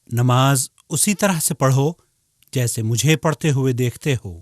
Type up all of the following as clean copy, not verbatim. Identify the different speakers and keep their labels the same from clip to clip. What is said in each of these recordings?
Speaker 1: نماز اسی طرح سے پڑھو جیسے مجھے پڑھتے ہوئے دیکھتے ہو۔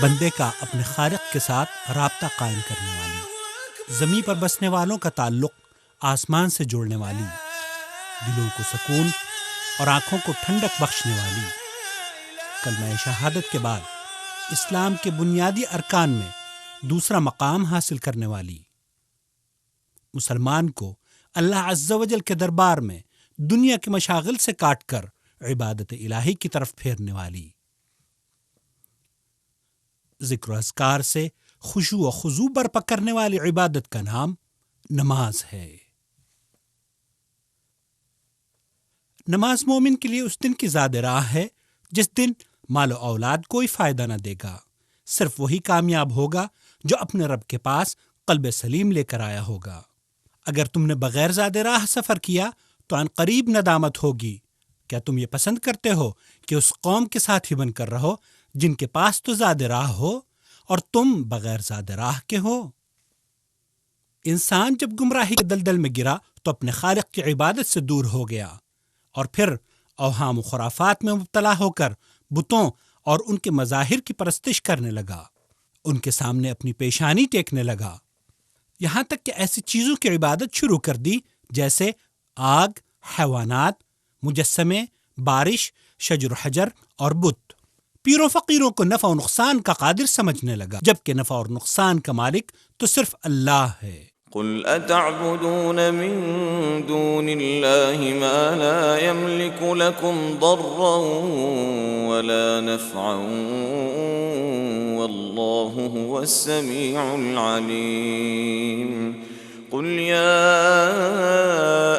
Speaker 1: بندے کا اپنے خالق کے ساتھ رابطہ قائم کرنے والی، زمین پر بسنے والوں کا تعلق آسمان سے جوڑنے والی، دلوں کو سکون اور آنکھوں کو ٹھنڈک بخشنے والی، کلمہ شہادت کے بعد اسلام کے بنیادی ارکان میں دوسرا مقام حاصل کرنے والی، مسلمان کو اللہ عز و جل کے دربار میں دنیا کے مشاغل سے کاٹ کر عبادت الہی کی طرف پھیرنے والی، ذکر و اذکار سے خشوع و خضوع برپا کرنے والی عبادت کا نام نماز ہے۔ نماز مومن کے لیے اس دن کی زاد راہ ہے جس دن مال و اولاد کوئی فائدہ نہ دے گا، صرف وہی کامیاب ہوگا جو اپنے رب کے پاس قلب سلیم لے کر آیا ہوگا۔ اگر تم نے بغیر زاد راہ سفر کیا تو عن قریب ندامت ہوگی۔ کیا تم یہ پسند کرتے ہو کہ اس قوم کے ساتھی بن کر رہو جن کے پاس تو زاد راہ ہو اور تم بغیر زاد راہ کے ہو؟ انسان جب گمراہی کے دلدل میں گرا تو اپنے خالق کی عبادت سے دور ہو گیا اور پھر اوہام و خرافات میں مبتلا ہو کر بتوں اور ان کے مظاہر کی پرستش کرنے لگا، ان کے سامنے اپنی پیشانی ٹیکنے لگا، یہاں تک کہ ایسی چیزوں کی عبادت شروع کر دی جیسے آگ، حیوانات، مجسمے، بارش، شجر و حجر اور بت۔ پیروں فقیروں کو نفع و نقصان کا قادر سمجھنے لگا، جبکہ نفع اور نقصان کا مالک تو صرف اللہ ہے۔
Speaker 2: قل اتعبدون من دون الله ما لا يملك لكم ضرا ولا نفعا والله هو السميع العليم قل يا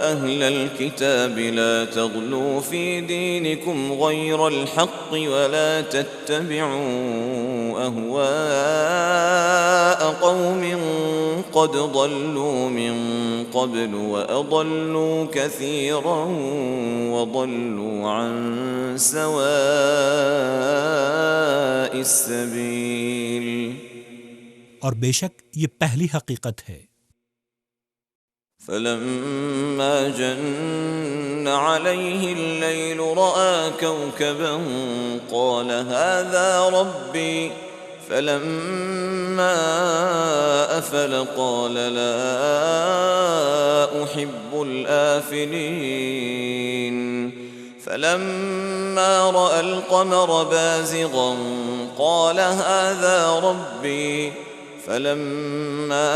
Speaker 2: أهل الكتاب لا تغلوا في دينكم غير الحق ولا تتبعوا أهواء قوم قد ضلوا من قبل وأضلوا كثيرا وضلوا عن سواء السبيل۔
Speaker 1: اور بے شک یہ پہلی حقیقت ہے۔
Speaker 2: فلما جن عليه الليل رأى كوكبا قال هذا ربي فلما أفل قال لا أحب الآفلين فلما رأى القمر بازغا قال هذا ربي فلما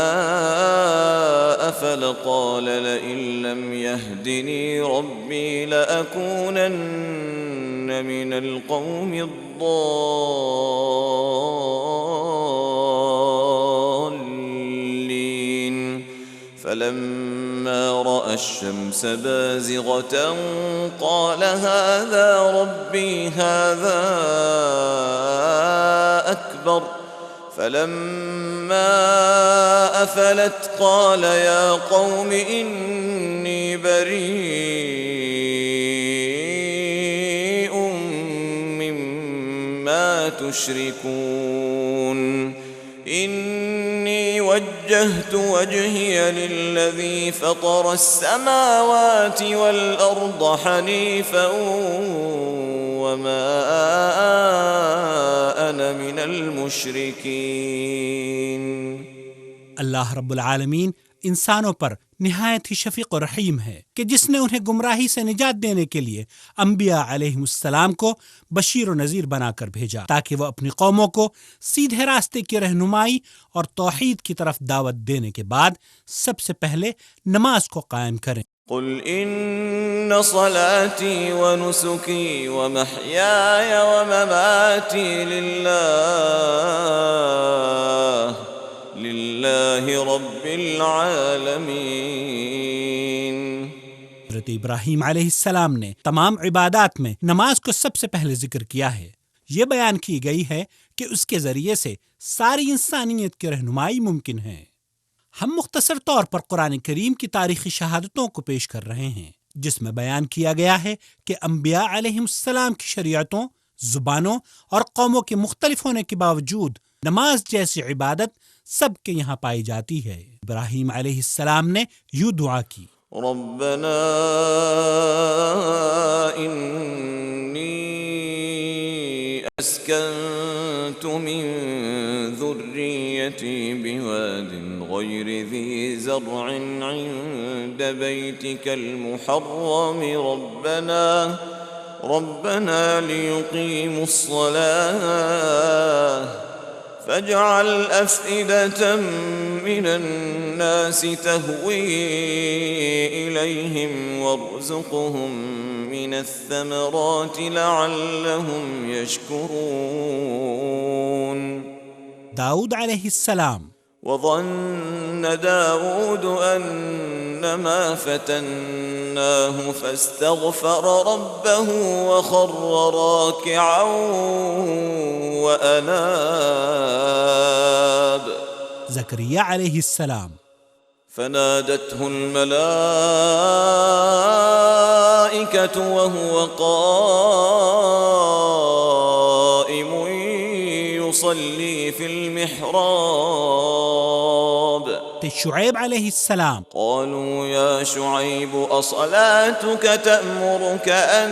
Speaker 2: أفل قال لئن لم يهدني ربي لأكونن من القوم الضالين فلما رأى الشمس بازغة قال هذا ربي هذا أكبر فلما أفلت قال يا قوم إني بريء مما تشركون إني وجهت وجهي للذي فطر السماوات والأرض حنيفا وما أنا من المشركين۔
Speaker 1: اللہ رب العالمین انسانوں پر نہایت ہی شفیق و رحیم ہے کہ جس نے انہیں گمراہی سے نجات دینے کے لیے انبیاء علیہم السلام کو بشیر و نذیر بنا کر بھیجا تاکہ وہ اپنی قوموں کو سیدھے راستے کی رہنمائی اور توحید کی طرف دعوت دینے کے بعد سب سے پہلے نماز کو قائم کریں۔
Speaker 2: قل إن صلاتي ونسكي ومحياي ومماتي لله رب العالمين۔
Speaker 1: حضرت ابراہیم علیہ السلام نے تمام عبادات میں نماز کو سب سے پہلے ذکر کیا ہے۔ یہ بیان کی گئی ہے کہ اس کے ذریعے سے ساری انسانیت کی رہنمائی ممکن ہے۔ ہم مختصر طور پر قرآن کریم کی تاریخی شہادتوں کو پیش کر رہے ہیں جس میں بیان کیا گیا ہے کہ انبیاء علیہم السلام کی شریعتوں، زبانوں اور قوموں کے مختلف ہونے کے باوجود نماز جیسی عبادت سب کے یہاں پائی جاتی ہے۔ ابراہیم علیہ السلام نے یوں دعا کی:
Speaker 2: ربنا إني أسكنت من ذريتي بواد غير ذي زرع عند بيتك المحرم ربنا ليقيموا الصلاة فاجعل أفئدة من الناس تهوي إليهم وارزقهم من الثمرات لعلهم يشكرون۔
Speaker 1: داؤد علیہ السلام:
Speaker 2: وظن داود أنما فتناه فاستغفر ربه وخر راكعا وأناب۔
Speaker 1: زکریا علیہ السلام:
Speaker 2: فنادته الملائكة وهو قائم يصلي في المحراب۔
Speaker 1: شعیب علیہ السلام:
Speaker 2: قالوا يا شعيب أصلاتك تأمرك أن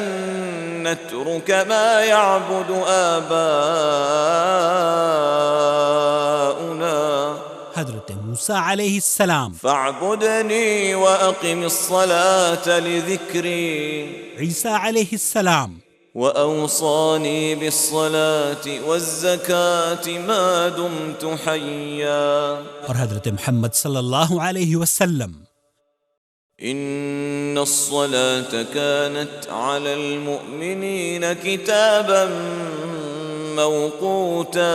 Speaker 2: نترك ما يعبد آباؤنا؟
Speaker 1: حضرت موسیٰ علیہ السلام:
Speaker 2: فاعبدني وأقم الصلاة لذكري۔
Speaker 1: عیسیٰ علیہ السلام:
Speaker 2: وأوصاني بالصلاة والزكاة ما دمت حيا۔
Speaker 1: اور حضرت محمد صلی اللہ علیہ وسلم:
Speaker 2: إن الصلاة كانت على المؤمنين كتابا موقوتا۔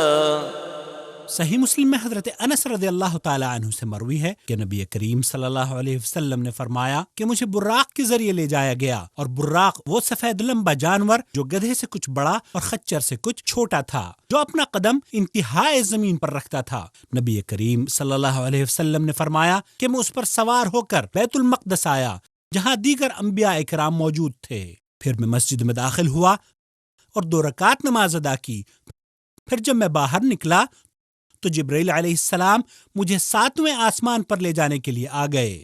Speaker 1: صحیح مسلم میں حضرت انس رضی اللہ تعالی عنہ سے مروی ہے کہ نبی کریم صلی اللہ علیہ وسلم نے فرمایا کہ مجھے براق کے ذریعے لے جایا گیا، اور براق وہ سفید لمبا جانور جو گدھے سے کچھ بڑا اور خچر سے کچھ چھوٹا تھا، جو اپنا قدم انتہائے زمین پر رکھتا تھا۔ نبی کریم صلی اللہ علیہ وسلم نے فرمایا کہ میں اس پر سوار ہو کر بیت المقدس آیا جہاں دیگر انبیاء اکرام موجود تھے۔ پھر میں مسجد میں داخل ہوا اور 2 رکعت نماز ادا کی۔ پھر جب میں باہر نکلا تو جبرائیل علیہ السلام مجھے 7ویں آسمان پر لے جانے کے لیے آ گئے۔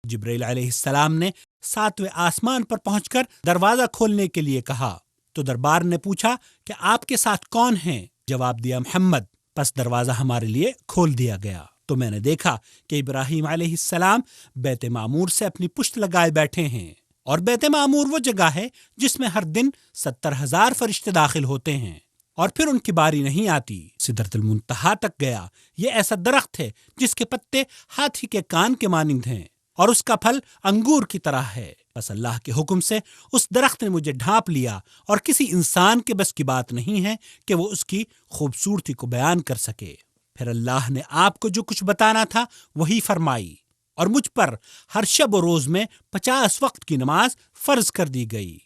Speaker 1: جبرائیل علیہ السلام نے 7ویں آسمان پر پہنچ کر دروازہ کھولنے کے لیے کہا تو دربار نے پوچھا کہ آپ کے ساتھ کون ہیں؟ جواب دیا محمد۔ پس دروازہ ہمارے لیے کھول دیا گیا تو میں نے دیکھا کہ ابراہیم علیہ السلام بیت معمور سے اپنی پشت لگائے بیٹھے ہیں، اور بیت معمور وہ جگہ ہے جس میں ہر دن 70,000 فرشتے داخل ہوتے ہیں، اور پھر ان کی باری نہیں آتی۔ سدرۃ المنتہا تک گیا۔ یہ ایسا درخت ہے جس کے پتے ہاتھی کے کان کے مانند ہیں اور اس کا پھل انگور کی طرح ہے۔ بس اللہ کے حکم سے اس درخت نے مجھے ڈھانپ لیا، اور کسی انسان کے بس کی بات نہیں ہے کہ وہ اس کی خوبصورتی کو بیان کر سکے۔ پھر اللہ نے آپ کو جو کچھ بتانا تھا وہی فرمائی، اور مجھ پر ہر شب و روز میں 50 وقت کی نماز فرض کر دی گئی۔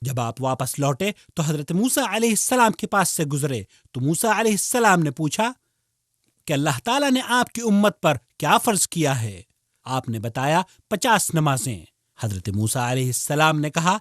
Speaker 1: جب آپ واپس لوٹے تو حضرت موسیٰ علیہ السلام کے پاس سے گزرے تو موسیٰ علیہ السلام نے پوچھا کہ اللہ تعالیٰ نے آپ کی امت پر کیا فرض کیا ہے؟ آپ نے بتایا 50 نمازیں۔ حضرت موسیٰ علیہ السلام نے کہا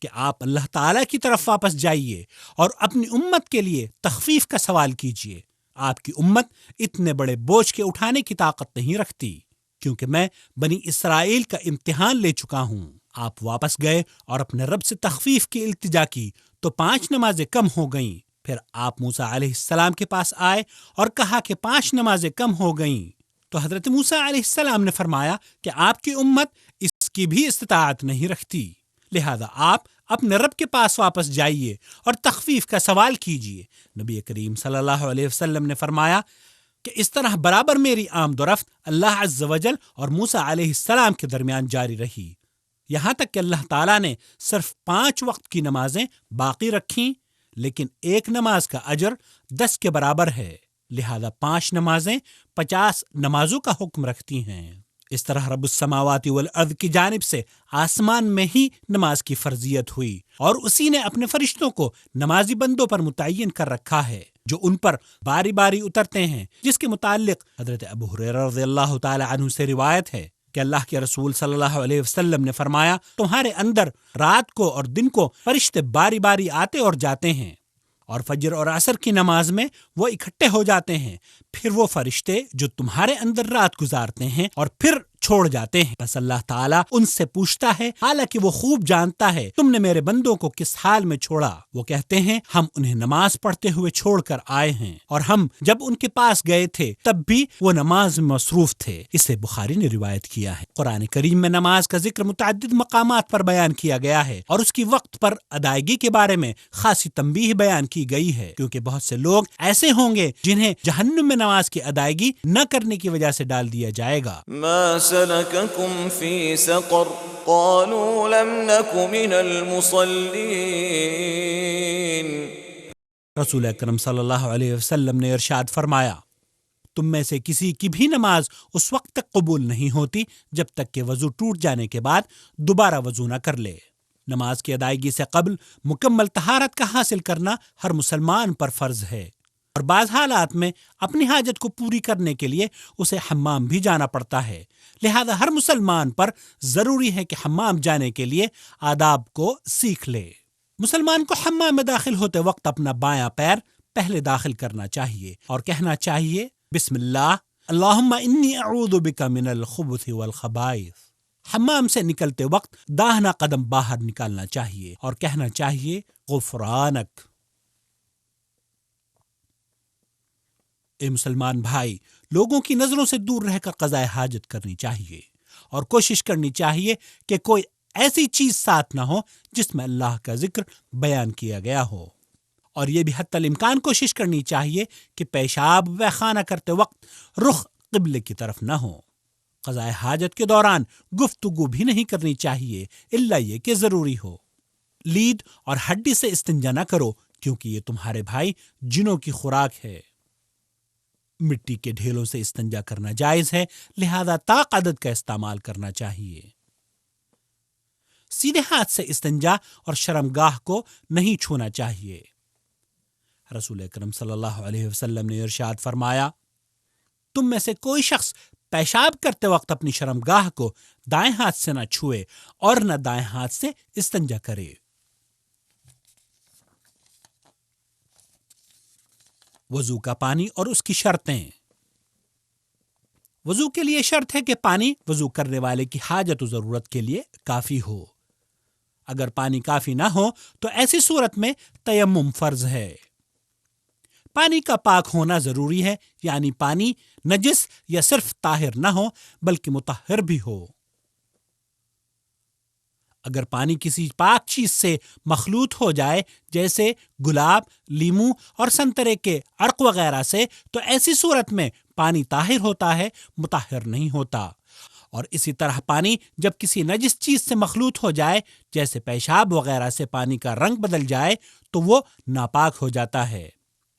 Speaker 1: کہ آپ اللہ تعالیٰ کی طرف واپس جائیے اور اپنی امت کے لیے تخفیف کا سوال کیجیے۔ آپ کی امت اتنے بڑے بوجھ کے اٹھانے کی طاقت نہیں رکھتی، کیونکہ میں بنی اسرائیل کا امتحان لے چکا ہوں۔ آپ واپس گئے اور اپنے رب سے تخفیف کی التجا کی تو 5 نمازیں کم ہو گئیں۔ پھر آپ موسیٰ علیہ السلام کے پاس آئے اور کہا کہ 5 نمازیں کم ہو گئیں۔ تو حضرت موسیٰ علیہ السلام نے فرمایا کہ آپ کی امت اس کی بھی استطاعت نہیں رکھتی، لہذا آپ اپنے رب کے پاس واپس جائیے اور تخفیف کا سوال کیجیے۔ نبی کریم صلی اللہ علیہ وسلم نے فرمایا کہ اس طرح برابر میری آمد و رفت اللہ عز و جل اور موسیٰ علیہ السلام کے درمیان جاری رہی، یہاں تک کہ اللہ تعالیٰ نے صرف 5 وقت کی نمازیں باقی رکھیں، لیکن ایک نماز کا اجر 10 کے برابر ہے، لہذا 5 نمازیں 50 نمازوں کا حکم رکھتی ہیں۔ اس طرح رب السماوات والارض کی جانب سے آسمان میں ہی نماز کی فرضیت ہوئی، اور اسی نے اپنے فرشتوں کو نمازی بندوں پر متعین کر رکھا ہے جو ان پر باری باری اترتے ہیں، جس کے متعلق حضرت ابو ہریرہ رضی اللہ تعالی عنہ سے روایت ہے کہ اللہ کے رسول صلی اللہ علیہ وسلم نے فرمایا، تمہارے اندر رات کو اور دن کو فرشتے باری باری آتے اور جاتے ہیں، اور فجر اور عصر کی نماز میں وہ اکٹھے ہو جاتے ہیں، پھر وہ فرشتے جو تمہارے اندر رات گزارتے ہیں اور پھر چھوڑ جاتے ہیں، بس اللہ تعالیٰ ان سے پوچھتا ہے، حالانکہ وہ خوب جانتا ہے تم نے میرے بندوں کو کس حال میں چھوڑا۔ وہ کہتے ہیں، ہم انہیں نماز پڑھتے ہوئے چھوڑ کر آئے ہیں، اور ہم جب ان کے پاس گئے تھے تب بھی وہ نماز میں مصروف تھے۔ اسے بخاری نے روایت کیا ہے۔ قرآن کریم میں نماز کا ذکر متعدد مقامات پر بیان کیا گیا ہے، اور اس کی وقت پر ادائیگی کے بارے میں خاصی تنبیہ بیان کی گئی ہے، کیونکہ بہت سے لوگ ایسے ہوں گے جنہیں جہنم میں نماز کی ادائیگی نہ کرنے کی وجہ سے ڈال دیا جائے گا۔
Speaker 2: ما سلككم في سقر قالوا لم نك من المصلين۔
Speaker 1: رسول اکرم صلی اللہ علیہ وسلم نے ارشاد فرمایا، تم میں سے کسی کی بھی نماز اس وقت تک قبول نہیں ہوتی جب تک کہ وضو ٹوٹ جانے کے بعد دوبارہ وضو نہ کر لے۔ نماز کی ادائیگی سے قبل مکمل طہارت کا حاصل کرنا ہر مسلمان پر فرض ہے، اور بعض حالات میں اپنی حاجت کو پوری کرنے کے لیے اسے حمام بھی جانا پڑتا ہے، لہذا ہر مسلمان پر ضروری ہے کہ حمام جانے کے لیے آداب کو سیکھ لے۔ مسلمان کو حمام میں داخل ہوتے وقت اپنا بایاں پیر پہلے داخل کرنا چاہیے اور کہنا چاہیے، بسم اللہ، اللہم انی اعوذ بک من الخبث والخبائث۔ حمام سے نکلتے وقت داہنا قدم باہر نکالنا چاہیے اور کہنا چاہیے، غفرانک۔ اے مسلمان بھائی، لوگوں کی نظروں سے دور رہ کر قضاء حاجت کرنی چاہیے، اور کوشش کرنی چاہیے کہ کوئی ایسی چیز ساتھ نہ ہو جس میں اللہ کا ذکر بیان کیا گیا ہو، اور یہ بھی حتی الامکان کوشش کرنی چاہیے کہ پیشاب و خانہ کرتے وقت رخ قبلے کی طرف نہ ہو۔ قضاء حاجت کے دوران گفتگو بھی نہیں کرنی چاہیے الا یہ کہ ضروری ہو۔ لید اور ہڈی سے استنجا نہ کرو، کیونکہ یہ تمہارے بھائی جنوں کی خوراک ہے۔ مٹی کے ڈھیلوں سے استنجا کرنا جائز ہے، لہذا طاق عدد کا استعمال کرنا چاہیے۔ سیدھے ہاتھ سے استنجا اور شرمگاہ کو نہیں چھونا چاہیے۔ رسول اکرم صلی اللہ علیہ وسلم نے ارشاد فرمایا، تم میں سے کوئی شخص پیشاب کرتے وقت اپنی شرمگاہ کو دائیں ہاتھ سے نہ چھوئے اور نہ دائیں ہاتھ سے استنجا کرے۔ وضو کا پانی اور اس کی شرطیں۔ وضو کے لیے شرط ہے کہ پانی وضو کرنے والے کی حاجت و ضرورت کے لیے کافی ہو۔ اگر پانی کافی نہ ہو تو ایسی صورت میں تیمم فرض ہے۔ پانی کا پاک ہونا ضروری ہے، یعنی پانی نجس یا صرف طاہر نہ ہو بلکہ مطہر بھی ہو۔ اگر پانی کسی پاک چیز سے مخلوط ہو جائے، جیسے گلاب، لیموں اور سنترے کے عرق وغیرہ سے، تو ایسی صورت میں پانی طاہر ہوتا ہے، مطہر نہیں ہوتا۔ اور اسی طرح پانی جب کسی نجس چیز سے مخلوط ہو جائے، جیسے پیشاب وغیرہ سے پانی کا رنگ بدل جائے، تو وہ ناپاک ہو جاتا ہے،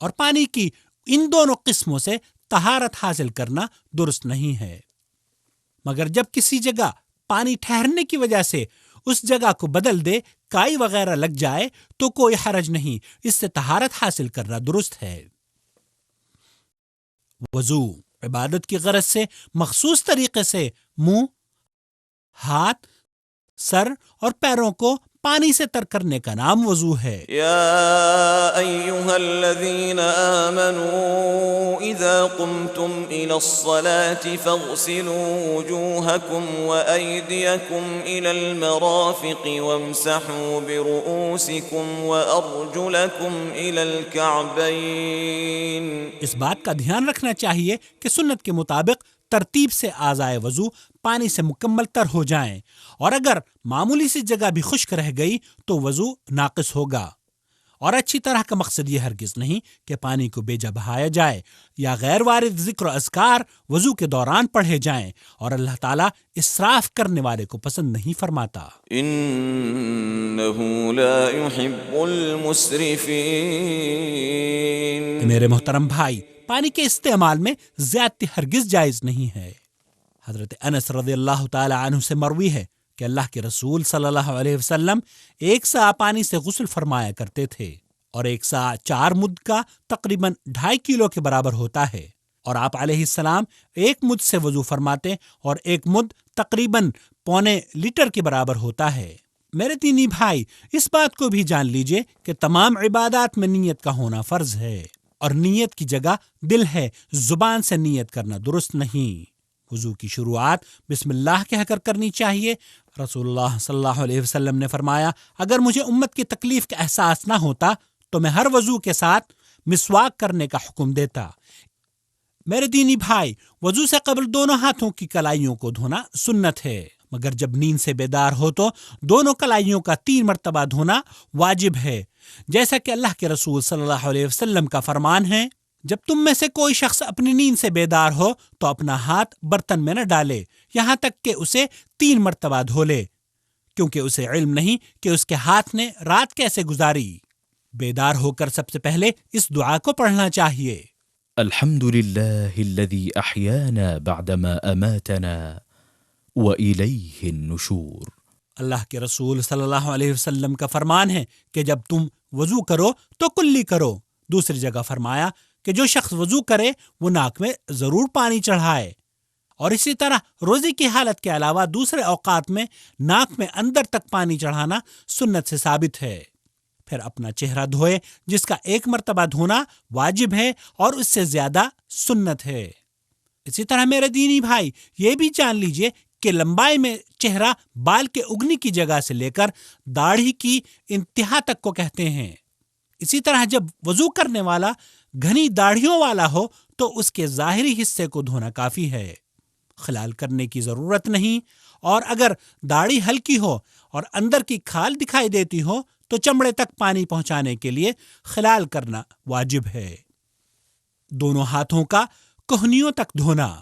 Speaker 1: اور پانی کی ان دونوں قسموں سے طہارت حاصل کرنا درست نہیں ہے۔ مگر جب کسی جگہ پانی ٹھہرنے کی وجہ سے اس جگہ کو بدل دے، کائی وغیرہ لگ جائے، تو کوئی حرج نہیں، اس سے طہارت حاصل کرنا درست ہے۔ وضو عبادت کی غرض سے مخصوص طریقے سے منہ، ہاتھ، سر اور پیروں کو پانی سے تر کرنے کا نام وضو ہے۔
Speaker 2: يا أيها الذين آمنوا إذا قمتم إلى الصلاة فاغسلوا وجوهكم وأيديكم إلى المرافق وامسحوا برؤوسكم وأرجلكم إلى الكعبين۔
Speaker 1: اس بات کا دھیان رکھنا چاہیے کہ سنت کے مطابق ترتیب سے اعضائے وضو پانی سے مکمل تر ہو جائیں، اور اگر معمولی سی جگہ بھی خشک رہ گئی تو وضو ناقص ہوگا۔ اور اچھی طرح کا مقصد یہ ہرگز نہیں کہ پانی کو بے جا بہایا جائے یا غیر وارد ذکر و اذکار وضو کے دوران پڑھے جائیں، اور اللہ تعالیٰ اسراف کرنے والے کو پسند نہیں فرماتا۔
Speaker 2: إنه لا يحب المسرفين۔
Speaker 1: میرے محترم بھائی، پانی کے استعمال میں زیادتی ہرگز جائز نہیں ہے۔ حضرت انس رضی اللہ تعالی عنہ سے مروی ہے کہ اللہ کے رسول صلی اللہ علیہ وسلم 1 سا پانی سے غسل فرمایا کرتے تھے، اور 1 سا 4 مد کا تقریباً 2.5 کلو کے برابر ہوتا ہے، اور آپ علیہ السلام 1 مد سے وضو فرماتے اور 1 مد تقریباً 0.25 لیٹر کے برابر ہوتا ہے۔ میرے دینی بھائی، اس بات کو بھی جان لیجئے کہ تمام عبادات میں نیت کا ہونا فرض ہے، اور نیت کی جگہ دل ہے، زبان سے نیت کرنا درست نہیں۔ وضو کی شروعات بسم اللہ کہہ کر کرنی چاہیے۔ رسول اللہ صلی اللہ علیہ وسلم نے فرمایا، اگر مجھے امت کی تکلیف کا احساس نہ ہوتا تو میں ہر وضو کے ساتھ مسواک کرنے کا حکم دیتا۔ میرے دینی بھائی، وضو سے قبل دونوں ہاتھوں کی کلائیوں کو دھونا سنت ہے، مگر جب نیند سے بیدار ہو تو دونوں کلائیوں کا 3 مرتبہ دھونا واجب ہے، جیسا کہ اللہ کے رسول صلی اللہ علیہ وسلم کا فرمان ہے، جب تم میں سے کوئی شخص اپنی نیند سے بیدار ہو تو اپنا ہاتھ برتن میں نہ ڈالے یہاں تک کہ اسے 3 مرتبہ دھو لے، کیونکہ اسے علم نہیں کہ اس کے ہاتھ نے رات کیسے گزاری۔ بیدار ہو کر سب سے پہلے اس دعا کو پڑھنا چاہیے:
Speaker 3: الحمد لله الذي أحيانا بعدما أماتنا وإليه النشور۔
Speaker 1: اللہ کے رسول صلی اللہ علیہ وسلم کا فرمان ہے کہ جب تم وضو کرو تو کلی کرو۔ دوسری جگہ فرمایا کہ جو شخص وضو کرے وہ ناک میں ضرور پانی چڑھائے، اور اسی طرح روزے کی حالت کے علاوہ دوسرے اوقات میں ناک میں اندر تک پانی چڑھانا سنت سے ثابت ہے۔ پھر اپنا چہرہ دھوئے، جس کا 1 مرتبہ دھونا واجب ہے اور اس سے زیادہ سنت ہے۔ اسی طرح میرے دینی بھائی، یہ بھی جان لیجئے کہ لمبائی میں چہرہ بال کے اگنے کی جگہ سے لے کر داڑھی کی انتہا تک کو کہتے ہیں۔ اسی طرح جب وضو کرنے والا گھنی داڑھیوں والا ہو تو اس کے ظاہری حصے کو دھونا کافی ہے، خلال کرنے کی ضرورت نہیں، اور اگر داڑھی ہلکی ہو اور اندر کی کھال دکھائی دیتی ہو تو چمڑے تک پانی پہنچانے کے لیے خلال کرنا واجب ہے۔ دونوں ہاتھوں کا کوہنیوں تک دھونا۔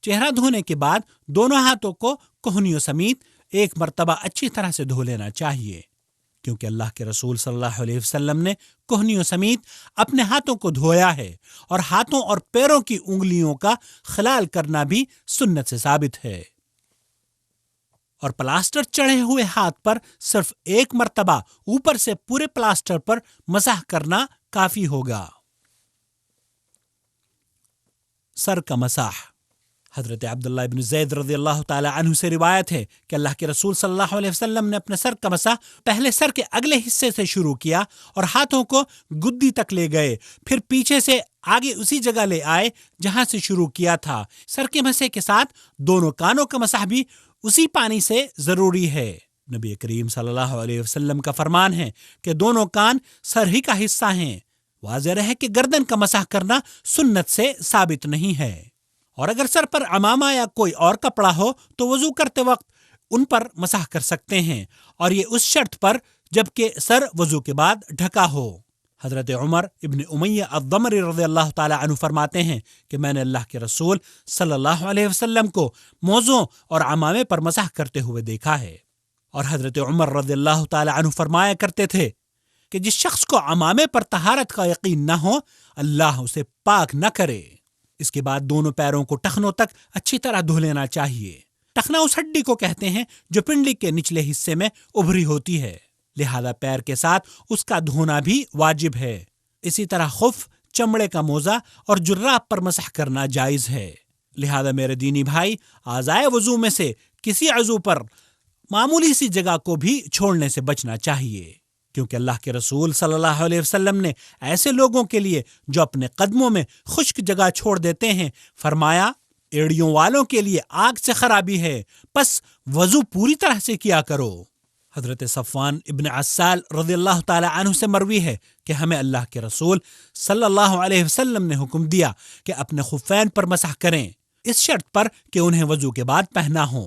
Speaker 1: چہرہ دھونے کے بعد دونوں ہاتھوں کو کوہنیوں سمیت 1 مرتبہ اچھی طرح سے دھو لینا چاہیے، کیونکہ اللہ کے رسول صلی اللہ علیہ وسلم نے کوہنیوں سمیت اپنے ہاتھوں کو دھویا ہے، اور ہاتھوں اور پیروں کی انگلیوں کا خلال کرنا بھی سنت سے ثابت ہے۔ اور پلاسٹر چڑھے ہوئے ہاتھ پر صرف 1 مرتبہ اوپر سے پورے پلاسٹر پر مسح کرنا کافی ہوگا۔ سر کا مسح۔ حضرت عبداللہ ابن زید رضی اللہ تعالی عنہ سے روایت ہے کہ اللہ کے رسول صلی اللہ علیہ وسلم نے اپنے سر کا مسح پہلے سر کے اگلے حصے سے شروع کیا اور ہاتھوں کو گدی تک لے گئے، پھر پیچھے سے آگے اسی جگہ لے آئے جہاں سے شروع کیا تھا۔ سر کے مسح کے ساتھ دونوں کانوں کا مسح بھی اسی پانی سے ضروری ہے۔ نبی کریم صلی اللہ علیہ وسلم کا فرمان ہے کہ دونوں کان سر ہی کا حصہ ہیں۔ واضح رہے کہ گردن کا مسح کرنا سنت سے ثابت نہیں ہے، اور اگر سر پر عمامہ یا کوئی اور کپڑا ہو تو وضو کرتے وقت ان پر مسح کر سکتے ہیں، اور یہ اس شرط پر جبکہ سر وضو کے بعد ڈھکا ہو۔ حضرت عمر ابن امیہ الضمری رضی اللہ تعالی عنہ فرماتے ہیں کہ میں نے اللہ کے رسول صلی اللہ علیہ وسلم کو موزوں اور عمامے پر مسح کرتے ہوئے دیکھا ہے، اور حضرت عمر رضی اللہ تعالی عنہ فرمایا کرتے تھے کہ جس شخص کو عمامے پر طہارت کا یقین نہ ہو اللہ اسے پاک نہ کرے۔ اس کے بعد دونوں پیروں کو ٹخنوں تک اچھی طرح دھو لینا چاہیے۔ ٹخنا اس ہڈی کو کہتے ہیں جو پنڈلی کے نچلے حصے میں ابھری ہوتی ہے، لہذا پیر کے ساتھ اس کا دھونا بھی واجب ہے۔ اسی طرح خف، چمڑے کا موزہ اور جراب پر مسح کرنا جائز ہے۔ لہذا میرے دینی بھائی، اعضائے وضو میں سے کسی عضو پر معمولی سی جگہ کو بھی چھوڑنے سے بچنا چاہیے، کیونکہ اللہ کے رسول صلی اللہ علیہ وسلم نے ایسے لوگوں کے لیے جو اپنے قدموں میں خشک جگہ چھوڑ دیتے ہیں فرمایا، ایڑیوں والوں کے لیے آگ سے خرابی ہے، پس وضو پوری طرح سے کیا کرو۔ حضرت صفوان ابن عسال رضی اللہ تعالی عنہ سے مروی ہے کہ ہمیں اللہ کے رسول صلی اللہ علیہ وسلم نے حکم دیا کہ اپنے خفین پر مسح کریں، اس شرط پر کہ انہیں وضو کے بعد پہنا ہو،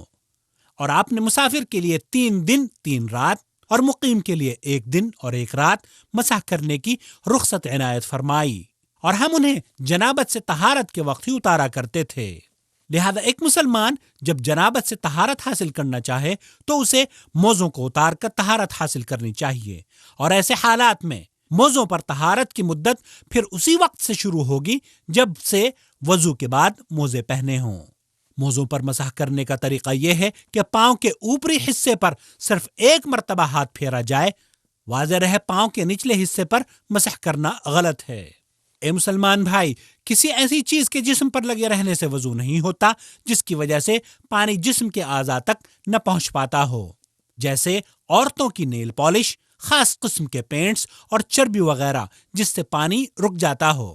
Speaker 1: اور آپ نے مسافر کے لیے 3 دن 3 رات اور مقیم کے لیے 1 دن اور 1 رات مسح کرنے کی رخصت عنایت فرمائی، اور ہم انہیں جنابت سے طہارت کے وقت ہی اتارا کرتے تھے۔ لہذا ایک مسلمان جب جنابت سے طہارت حاصل کرنا چاہے تو اسے موزوں کو اتار کر طہارت حاصل کرنی چاہیے، اور ایسے حالات میں موزوں پر طہارت کی مدت پھر اسی وقت سے شروع ہوگی جب سے وضو کے بعد موزے پہنے ہوں۔ موزوں پر مسح کرنے کا طریقہ یہ ہے کہ پاؤں کے اوپری حصے پر صرف 1 مرتبہ ہاتھ پھیرا جائے، واضح رہے پاؤں کے نچلے حصے پر مسح کرنا غلط ہے۔ اے مسلمان بھائی، کسی ایسی چیز کے جسم پر لگے رہنے سے وضو نہیں ہوتا جس کی وجہ سے پانی جسم کے اعضاء تک نہ پہنچ پاتا ہو، جیسے عورتوں کی نیل پالش، خاص قسم کے پینٹس اور چربی وغیرہ جس سے پانی رک جاتا ہو،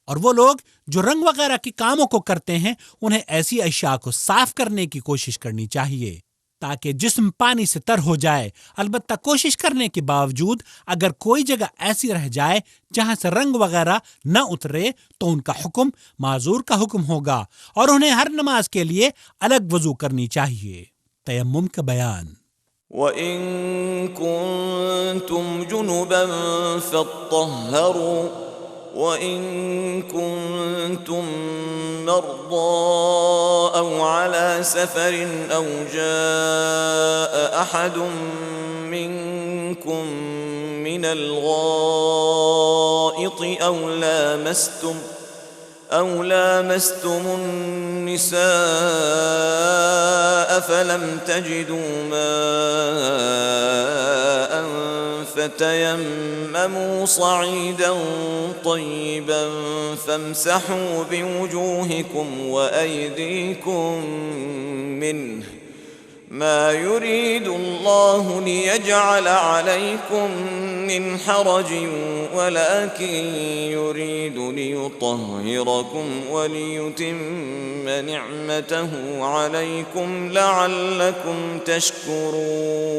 Speaker 1: اور وہ لوگ جو رنگ وغیرہ کے کاموں کو کرتے ہیں انہیں ایسی اشیاء کو صاف کرنے کی کوشش کرنی چاہیے تاکہ جسم پانی سے تر ہو جائے۔ البتہ کوشش کرنے کے باوجود اگر کوئی جگہ ایسی رہ جائے جہاں سے رنگ وغیرہ نہ اترے تو ان کا حکم معذور کا حکم ہوگا، اور انہیں ہر نماز کے لیے الگ وضو کرنی چاہیے۔ تیمم کا بیان۔
Speaker 2: وَإِن كُنتُمْ جُنُبًا فَاطَّهَّرُوا وَإِن كُنتُم مَّرْضَىٰ أَوْ عَلَىٰ سَفَرٍ أَوْ جَاءَ أَحَدٌ مِّنكُم مِّنَ الْغَائِطِ أَوْ لَامَسْتُمُ النِّسَاءَ فَلَمْ تَجِدُوا مَاءً فَتَيَمَّمُوا صَعِيدًا طَيِّبًا فَامْسَحُوا بِوُجُوهِكُمْ وَأَيْدِيكُمْ مِنْهُ مَا يُرِيدُ اللَّهُ لِيَجْعَلَ عَلَيْكُمْ مِنْ حَرَجٍ وَلَكِنْ يُرِيدُ لِيُطَهِّرَكُمْ وَلِيُتِمَّ نِعْمَتَهُ عَلَيْكُمْ لَعَلَّكُمْ تَشْكُرُونَ۔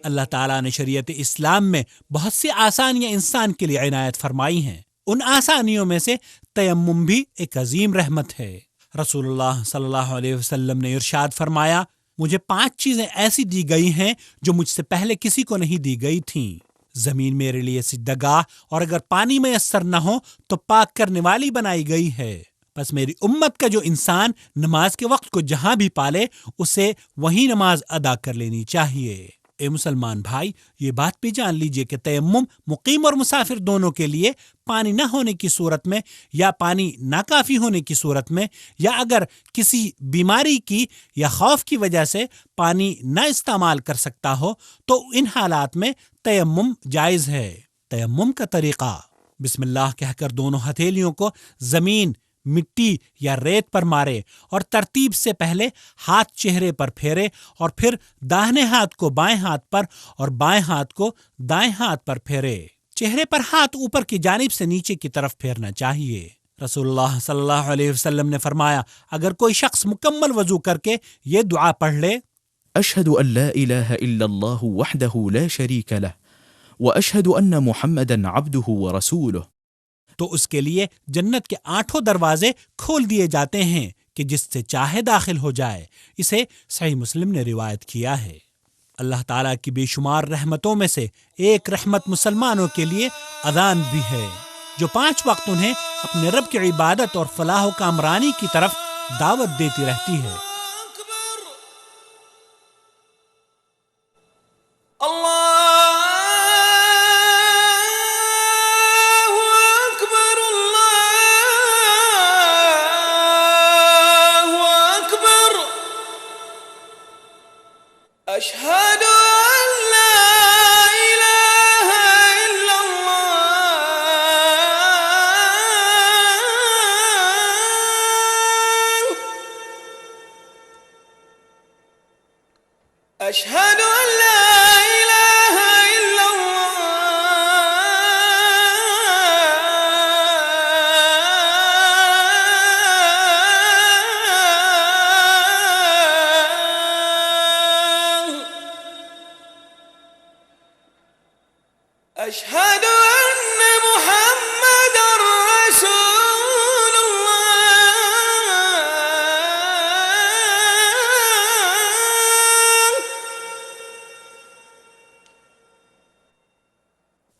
Speaker 1: اللہ تعالیٰ نے شریعت اسلام میں بہت سی آسانیاں انسان کے لیے عنایت فرمائی ہیں، ان آسانیوں میں سے تیمم بھی ایک عظیم رحمت ہے۔ رسول اللہ صلی اللہ علیہ وسلم نے ارشاد فرمایا، مجھے 5 چیزیں ایسی دی گئی ہیں جو مجھ سے پہلے کسی کو نہیں دی گئی تھیں۔ زمین میرے لیے سجدہ گاہ، اور اگر پانی میسر نہ ہو تو پاک کرنے والی بنائی گئی ہے۔ پس میری امت کا جو انسان نماز کے وقت کو جہاں بھی پالے اسے وہیں نماز ادا کر لینی چاہیے۔ اے مسلمان بھائی، یہ بات بھی جان لیجئے کہ تیمم مقیم اور مسافر دونوں کے لیے پانی نہ ہونے کی صورت میں، یا پانی ناکافی ہونے کی صورت میں، یا اگر کسی بیماری کی یا خوف کی وجہ سے پانی نہ استعمال کر سکتا ہو تو ان حالات میں تیمم جائز ہے۔ تیمم کا طریقہ: بسم اللہ کہہ کر دونوں ہتھیلیوں کو زمین، مٹی یا ریت پر مارے، اور ترتیب سے پہلے ہاتھ چہرے پر پھیرے، اور پھر داہنے ہاتھ کو بائیں ہاتھ پر اور بائیں ہاتھ کو دائیں ہاتھ پر پھیرے۔ چہرے پر ہاتھ اوپر کی جانب سے نیچے کی طرف پھیرنا چاہیے۔ رسول اللہ صلی اللہ علیہ وسلم نے فرمایا، اگر کوئی شخص مکمل وضو کر کے یہ دعا پڑھ لے،
Speaker 3: أشهد أن لا إله إلا الله وحده لا شريك له وأشهد أن محمدا عبده ورسوله،
Speaker 1: تو اس کے لیے جنت کے 8 دروازے کھول دیے جاتے ہیں کہ جس سے چاہے داخل ہو جائے۔ اسے صحیح مسلم نے روایت کیا ہے۔ اللہ تعالیٰ کی بے شمار رحمتوں میں سے ایک رحمت مسلمانوں کے لیے اذان بھی ہے، جو 5 وقت انہیں اپنے رب کی عبادت اور فلاح و کامرانی کی طرف دعوت دیتی رہتی ہے۔
Speaker 2: أشهد أن لا إله إلا الله أشهد أن محمد رسول الله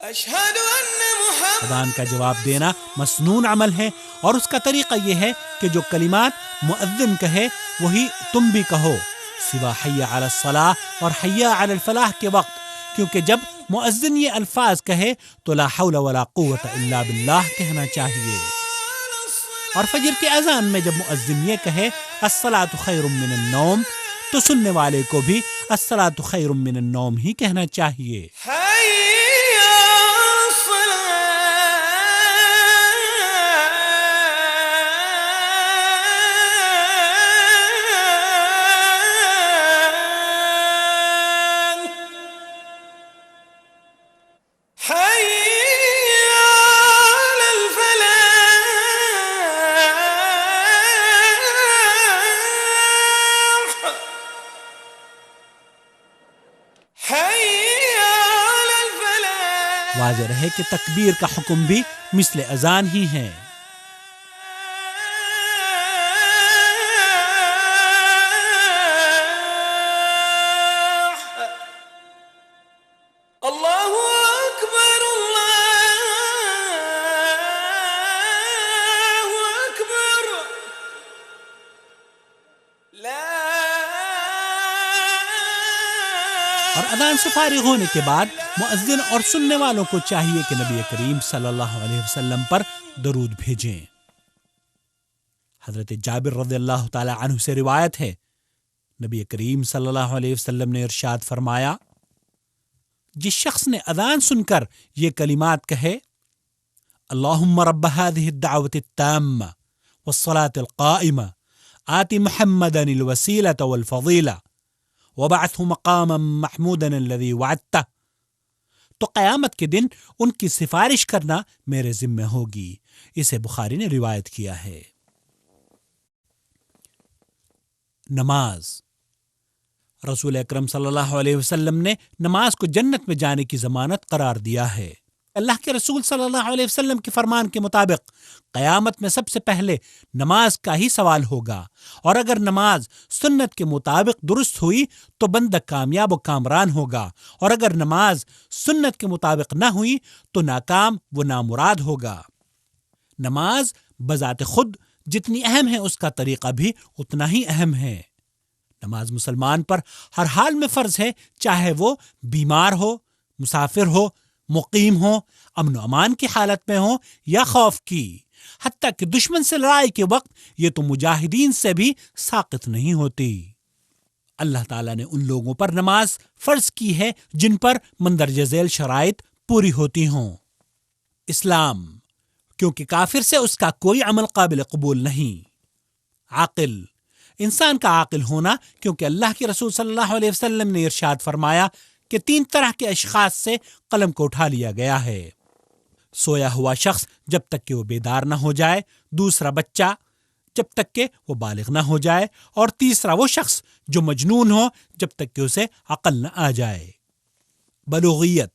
Speaker 2: أشهد أن محمد
Speaker 1: اذان کا جواب دینا مسنون عمل ہے، اور اس کا طریقہ یہ ہے کہ جو کلمات مؤذن کہے وہی تم بھی کہو، سوا حی علی الصلاح اور حی علی الفلاح کے وقت، کیونکہ جب مؤذن یہ الفاظ کہے تو لا حول ولا قوت الا باللہ کہنا چاہیے، اور فجر کے اذان میں جب مؤذن یہ کہے الصلاۃ خیر من النوم تو سننے والے کو بھی الصلاۃ خیر من النوم ہی کہنا چاہیے۔ واضح رہے کہ تکبیر کا حکم بھی مثل اذان ہی ہے۔
Speaker 2: اللہ اکبر اللہ اکبر لا۔
Speaker 1: اور اذان سے فارغ ہونے کے بعد مؤذن اور سننے والوں کو چاہیے کہ نبی کریم صلی اللہ علیہ وسلم پر درود بھیجیں۔ حضرت جابر رضی اللہ تعالی عنہ سے روایت ہے، نبی کریم صلی اللہ علیہ وسلم نے ارشاد فرمایا، جس شخص نے اذان سن کر یہ کلمات کہے اللہم رب هذه الدعوة التامة والصلاة القائمة آت محمدا الوسيلة والفضيلة وبعثه مقاما محمودا الذي وعدته، تو قیامت کے دن ان کی سفارش کرنا میرے ذمہ ہوگی۔ اسے بخاری نے روایت کیا ہے۔ نماز، رسول اکرم صلی اللہ علیہ وسلم نے نماز کو جنت میں جانے کی ضمانت قرار دیا ہے۔ اللہ کے رسول صلی اللہ علیہ وسلم کے فرمان کے مطابق قیامت میں سب سے پہلے نماز کا ہی سوال ہوگا، اور اگر نماز سنت کے مطابق درست ہوئی تو بندہ کامیاب و کامران ہوگا، اور اگر نماز سنت کے مطابق نہ ہوئی تو ناکام و نامراد ہوگا۔ نماز بذات خود جتنی اہم ہے اس کا طریقہ بھی اتنا ہی اہم ہے۔ نماز مسلمان پر ہر حال میں فرض ہے، چاہے وہ بیمار ہو، مسافر ہو، مقیم ہو، امن و امان کی حالت میں ہو یا خوف کی، حتیٰ کہ دشمن سے لڑائی کے وقت یہ تو مجاہدین سے بھی ساقط نہیں ہوتی۔ اللہ تعالیٰ نے ان لوگوں پر نماز فرض کی ہے جن پر مندرجہ ذیل شرائط پوری ہوتی ہوں۔ اسلام، کیونکہ کافر سے اس کا کوئی عمل قابل قبول نہیں۔ عاقل، انسان کا عاقل ہونا، کیونکہ اللہ کے رسول صلی اللہ علیہ وسلم نے ارشاد فرمایا کہ 3 طرح کے اشخاص سے قلم کو اٹھا لیا گیا ہے: سویا ہوا شخص جب تک کہ وہ بیدار نہ ہو جائے، دوسرا بچہ جب تک کہ وہ بالغ نہ ہو جائے، اور تیسرا وہ شخص جو مجنون ہو جب تک کہ اسے عقل نہ آ جائے۔ بلوغیت،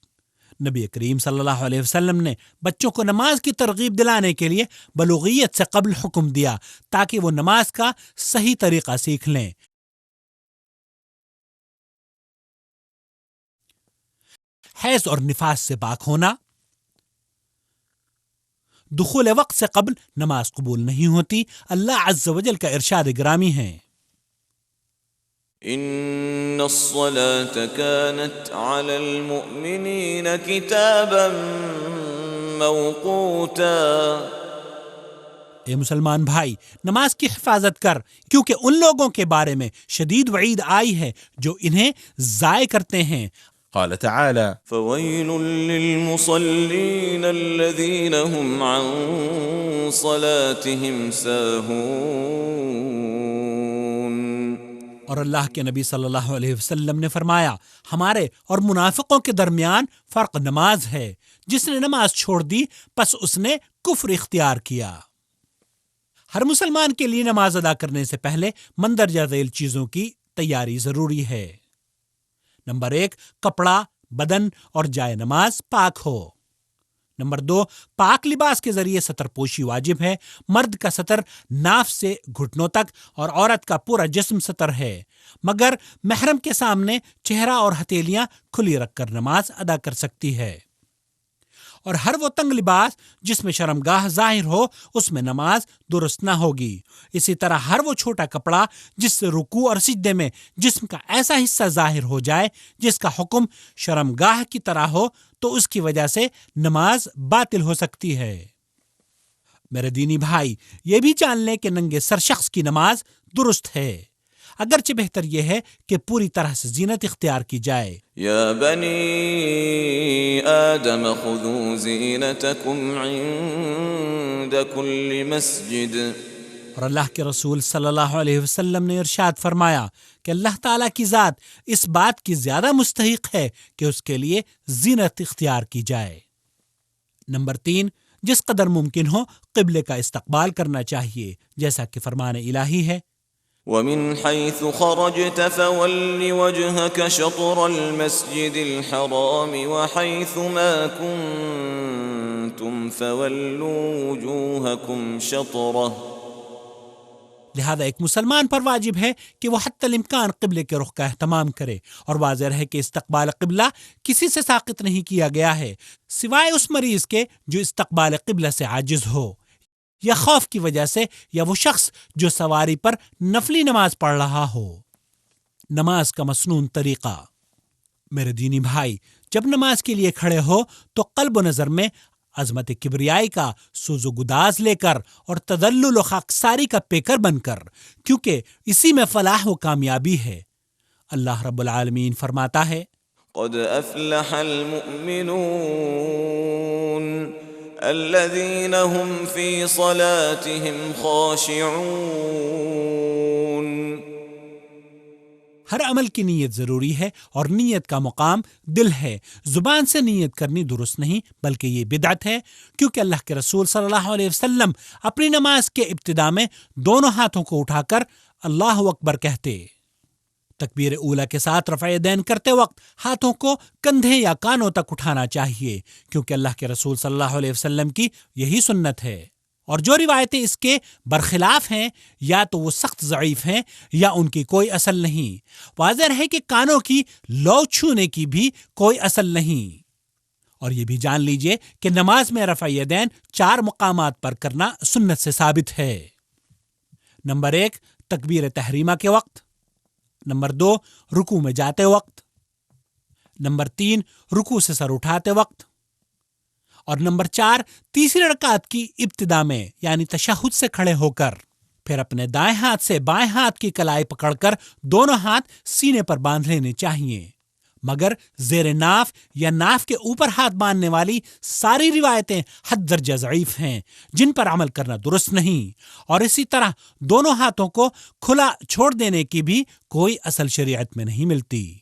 Speaker 1: نبی کریم صلی اللہ علیہ وسلم نے بچوں کو نماز کی ترغیب دلانے کے لیے بلوغیت سے قبل حکم دیا تاکہ وہ نماز کا صحیح طریقہ سیکھ لیں۔ حیض اور نفاس سے پاک ہونا، دخول وقت سے قبل نماز قبول نہیں ہوتی۔ اللہ عز و جل کا ارشاد گرامی ہے،
Speaker 2: ان الصلاة كانت على المؤمنين كتابا موقوتا۔
Speaker 1: اے مسلمان بھائی، نماز کی حفاظت کر، کیونکہ ان لوگوں کے بارے میں شدید وعید آئی ہے جو انہیں ضائع کرتے ہیں۔
Speaker 3: قال تعالى:
Speaker 2: فويل للمصلين الذين هم عن صلاتهم ساهون۔
Speaker 1: اور اللہ کے نبی صلی اللہ علیہ وسلم نے فرمایا، ہمارے اور منافقوں کے درمیان فرق نماز ہے، جس نے نماز چھوڑ دی پس اس نے کفر اختیار کیا۔ ہر مسلمان کے لیے نماز ادا کرنے سے پہلے مندرجہ ذیل چیزوں کی تیاری ضروری ہے۔ نمبر 1، کپڑا بدن اور جائے نماز پاک ہو۔ نمبر 2، پاک لباس کے ذریعے ستر پوشی واجب ہے۔ مرد کا ستر ناف سے گھٹنوں تک اور عورت کا پورا جسم ستر ہے، مگر محرم کے سامنے چہرہ اور ہتھیلیاں کھلی رکھ کر نماز ادا کر سکتی ہے۔ اور ہر وہ تنگ لباس جس میں شرمگاہ ظاہر ہو اس میں نماز درست نہ ہوگی۔ اسی طرح ہر وہ چھوٹا کپڑا جس سے رکوع اور سجدے میں جسم کا ایسا حصہ ظاہر ہو جائے جس کا حکم شرمگاہ کی طرح ہو تو اس کی وجہ سے نماز باطل ہو سکتی ہے۔ میرے دینی بھائی، یہ بھی جان لیں کہ ننگے سر شخص کی نماز درست ہے، اگرچہ بہتر یہ ہے کہ پوری طرح سے زینت اختیار کی جائے۔
Speaker 2: يا بني آدم خذوا زينتكم عند كل مسجد۔
Speaker 1: اور اللہ کے رسول صلی اللہ علیہ وسلم نے ارشاد فرمایا کہ اللہ تعالیٰ کی ذات اس بات کی زیادہ مستحق ہے کہ اس کے لیے زینت اختیار کی جائے۔ نمبر 3، جس قدر ممکن ہو قبلے کا استقبال کرنا چاہیے، جیسا کہ فرمان الہی ہے،
Speaker 2: ومن حيث خرجت فول وجهك شطر المسجد الحرام وحيث ما كنتم فولوا وجوهكم شطره۔
Speaker 1: لہذا ایک مسلمان پر واجب ہے کہ وہ حتی الامکان قبلے کے رخ کا اہتمام کرے، اور واضح ہے کہ استقبال قبلہ کسی سے ساقط نہیں کیا گیا ہے سوائے اس مریض کے جو استقبال قبلہ سے عاجز ہو، یا خوف کی وجہ سے، یا وہ شخص جو سواری پر نفلی نماز پڑھ رہا ہو۔ نماز کا مسنون طریقہ۔ میرے دینی بھائی، جب نماز کے لیے کھڑے ہو تو قلب و نظر میں عظمت کبریائی کا سوز و گداز لے کر اور تذلل و خاکساری کا پیکر بن کر، کیونکہ اسی میں فلاح و کامیابی ہے۔ اللہ رب العالمین فرماتا ہے،
Speaker 2: قد افلح المؤمنون الذين هم في صلاتهم خاشعون۔
Speaker 1: ہر عمل کی نیت ضروری ہے، اور نیت کا مقام دل ہے۔ زبان سے نیت کرنی درست نہیں، بلکہ یہ بدعت ہے، کیونکہ اللہ کے رسول صلی اللہ علیہ وسلم اپنی نماز کے ابتدا میں دونوں ہاتھوں کو اٹھا کر اللہ اکبر کہتے۔ تکبیر اولیٰ کے ساتھ رفع یدین کرتے وقت ہاتھوں کو کندھے یا کانوں تک اٹھانا چاہیے، کیونکہ اللہ کے رسول صلی اللہ علیہ وسلم کی یہی سنت ہے۔ اور جو روایتیں اس کے برخلاف ہیں یا تو وہ سخت ضعیف ہیں یا ان کی کوئی اصل نہیں۔ واضح ہے کہ کانوں کی لو چھونے کی بھی کوئی اصل نہیں۔ اور یہ بھی جان لیجئے کہ نماز میں رفع یدین 4 مقامات پر کرنا سنت سے ثابت ہے۔ نمبر 1، تکبیر تحریمہ کے وقت۔ نمبر 2، رکوع میں جاتے وقت۔ نمبر 3، رکوع سے سر اٹھاتے وقت۔ اور نمبر 4، تیسری رکعت کی ابتدا میں یعنی تشہد سے کھڑے ہو کر۔ پھر اپنے دائیں ہاتھ سے بائیں ہاتھ کی کلائی پکڑ کر دونوں ہاتھ سینے پر باندھ لینے چاہیے، مگر زیر ناف یا ناف کے اوپر ہاتھ باندھنے والی ساری روایتیں حد درجہ ضعیف ہیں، جن پر عمل کرنا درست نہیں۔ اور اسی طرح دونوں ہاتھوں کو کھلا چھوڑ دینے کی بھی کوئی اصل شریعت میں نہیں ملتی۔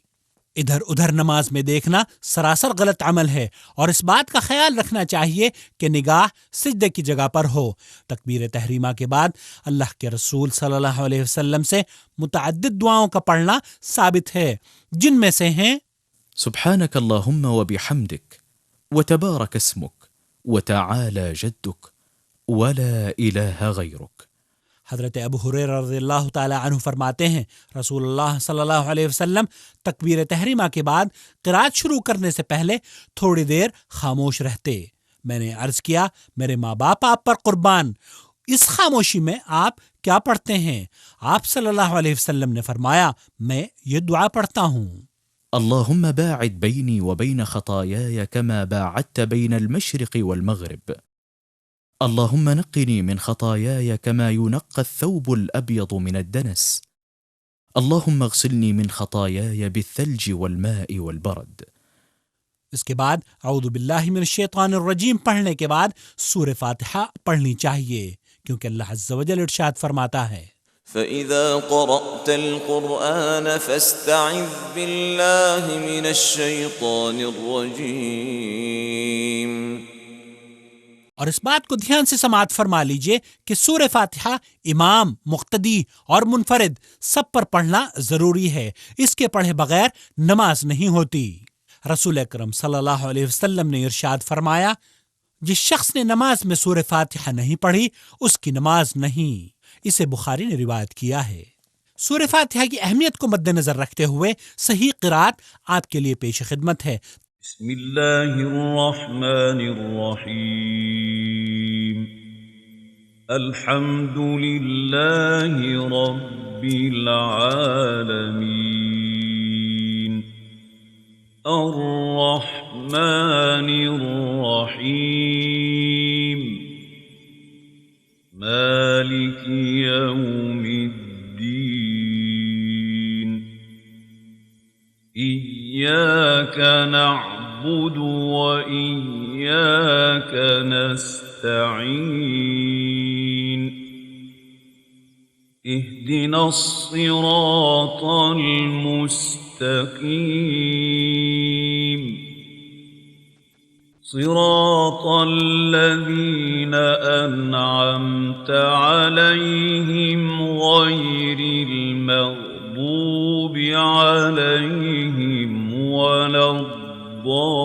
Speaker 1: ادھر ادھر نماز میں دیکھنا سراسر غلط عمل ہے، اور اس بات کا خیال رکھنا چاہیے کہ نگاہ سجدے کی جگہ پر ہو۔ تکبیر تحریمہ کے بعد اللہ کے رسول صلی اللہ علیہ وسلم سے متعدد دعاؤں کا پڑھنا ثابت ہے، جن میں سے ہیں
Speaker 3: سبحانك اللهم وبحمدك وتبارك اسمك وتعالى جدك ولا إله غيرك۔
Speaker 1: حضرت ابو ہریرہ رضی اللہ تعالی عنہ فرماتے ہیں، رسول اللہ صلی اللہ علیہ وسلم تکبیر تحریمہ کے بعد قرات شروع کرنے سے پہلے تھوڑی دیر خاموش رہتے۔ میں نے عرض کیا، میرے ماں باپ آپ پر قربان، اس خاموشی میں آپ کیا پڑھتے ہیں؟ آپ صلی اللہ علیہ وسلم نے فرمایا، میں یہ دعا پڑھتا ہوں،
Speaker 3: اللهم باعد بيني وبين خطاياي كما باعدت بين المشرق والمغرب، اللهم نقني من خطاياي كما ينقى الثوب الأبيض من الدنس، اللهم اغسلني من خطاياي بالثلج والماء والبرد۔
Speaker 1: اس کے بعد اعوذ باللہ من الشیطان الرجیم پڑھنے کے بعد سورہ فاتحہ پڑھنی چاہیے، کیونکہ اللہ عز و جل ارشاد فرماتا ہے،
Speaker 2: فإذا قرأت القرآن فاستعذ بالله من الشيطان الرجيم۔
Speaker 1: اور اس بات کو دھیان سے سماعت فرما لیجئے کہ سورہ فاتحہ امام، مقتدی اور منفرد سب پر پڑھنا ضروری ہے، اس کے پڑھے بغیر نماز نہیں ہوتی۔ رسول اکرم صلی اللہ علیہ وسلم نے ارشاد فرمایا، جس شخص نے نماز میں سورہ فاتحہ نہیں پڑھی اس کی نماز نہیں۔ اسے بخاری نے روایت کیا ہے۔ سورہ فاتحہ کی اہمیت کو مد نظر رکھتے ہوئے صحیح قرات آپ کے لیے پیش خدمت ہے۔
Speaker 4: بسم اللہ الرحمن الرحیم، الحمد للہ رب العالمین، الرحمن الرحیم، مالک یوم الدین، إياك نعبد وإياك نستعين، اهدنا الصراط المستقيم، صراط الذين أنعمت عليهم غير المغضوب عليهم ولا الضالين۔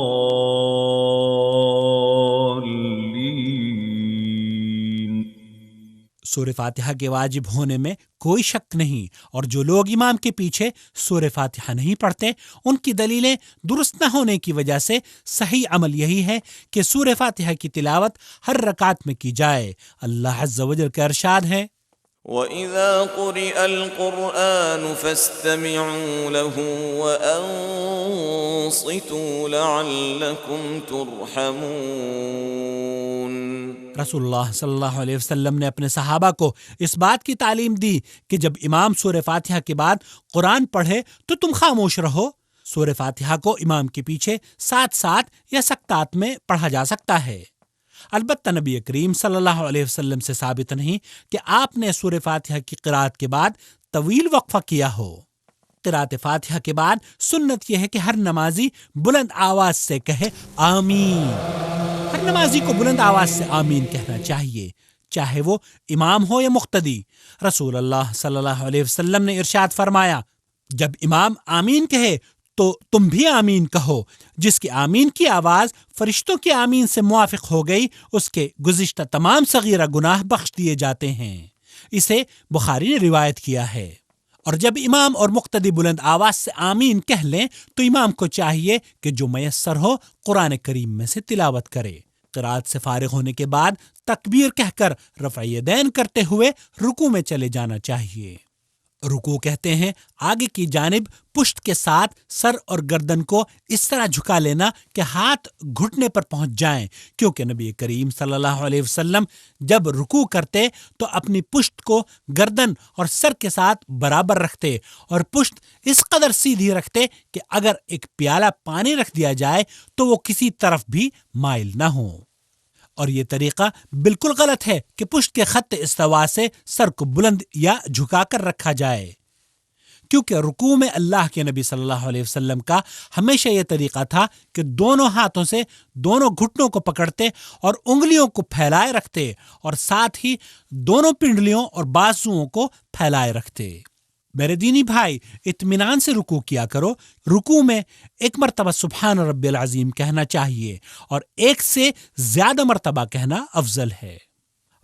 Speaker 1: سورہ فاتحہ کے واجب ہونے میں کوئی شک نہیں، اور جو لوگ امام کے پیچھے سورہ فاتحہ نہیں پڑھتے ان کی دلیلیں درست نہ ہونے کی وجہ سے صحیح عمل یہی ہے کہ سورہ فاتحہ کی تلاوت ہر رکعت میں کی جائے۔ اللہ عز و جل کا ارشاد ہے،
Speaker 2: وَإِذَا قُرِئَ الْقُرْآنُ فَاسْتَمِعُوا لَهُ وَأَنصِتُوا لَعَلَّكُمْ تُرْحَمُونَ۔
Speaker 1: رسول اللہ صلی اللہ علیہ وسلم نے اپنے صحابہ کو اس بات کی تعلیم دی کہ جب امام سورہ فاتحہ کے بعد قرآن پڑھے تو تم خاموش رہو۔ سورہ فاتحہ کو امام کے پیچھے ساتھ ساتھ یا سکتات میں پڑھا جا سکتا ہے، البتہ نبی کریم صلی اللہ علیہ وسلم سے ثابت نہیں کہ آپ نے سورہ فاتحہ کی قرات کے بعد طویل وقفہ کیا ہو۔ قرات فاتحہ کے بعد سنت یہ ہے کہ ہر نمازی بلند آواز سے کہے آمین۔ ہر نمازی کو بلند آواز سے آمین کہنا چاہیے، چاہے وہ امام ہو یا مقتدی۔ رسول اللہ صلی اللہ علیہ وسلم نے ارشاد فرمایا، جب امام آمین کہے تو تم بھی آمین کہو۔ جس کی آمین کی آواز فرشتوں کی آمین سے موافق ہو گئی اس کے گزشتہ تمام صغیرہ گناہ بخش دیے جاتے ہیں۔ اسے بخاری نے روایت کیا ہے۔ اور جب امام اور مقتدی بلند آواز سے آمین کہہ لیں تو امام کو چاہیے کہ جو میسر ہو قرآن کریم میں سے تلاوت کرے۔ قرات سے فارغ ہونے کے بعد تکبیر کہہ کر رفع یدین کرتے ہوئے رکوع میں چلے جانا چاہیے۔ رکوع کہتے ہیں آگے کی جانب پشت کے ساتھ سر اور گردن کو اس طرح جھکا لینا کہ ہاتھ گھٹنے پر پہنچ جائیں، کیونکہ نبی کریم صلی اللہ علیہ وسلم جب رکوع کرتے تو اپنی پشت کو گردن اور سر کے ساتھ برابر رکھتے اور پشت اس قدر سیدھی رکھتے کہ اگر ایک پیالہ پانی رکھ دیا جائے تو وہ کسی طرف بھی مائل نہ ہو۔ اور یہ طریقہ بالکل غلط ہے کہ پشت کے خط استوا سے سر کو بلند یا جھکا کر رکھا جائے، کیونکہ رکوع میں اللہ کے نبی صلی اللہ علیہ وسلم کا ہمیشہ یہ طریقہ تھا کہ دونوں ہاتھوں سے دونوں گھٹنوں کو پکڑتے اور انگلیوں کو پھیلائے رکھتے اور ساتھ ہی دونوں پنڈلیوں اور بازوؤں کو پھیلائے رکھتے۔ میرے دینی بھائی، اطمینان سے رکوع کیا کرو۔ رکوع میں ایک مرتبہ سبحان ربی العظیم کہنا چاہیے اور ایک سے زیادہ مرتبہ کہنا افضل ہے۔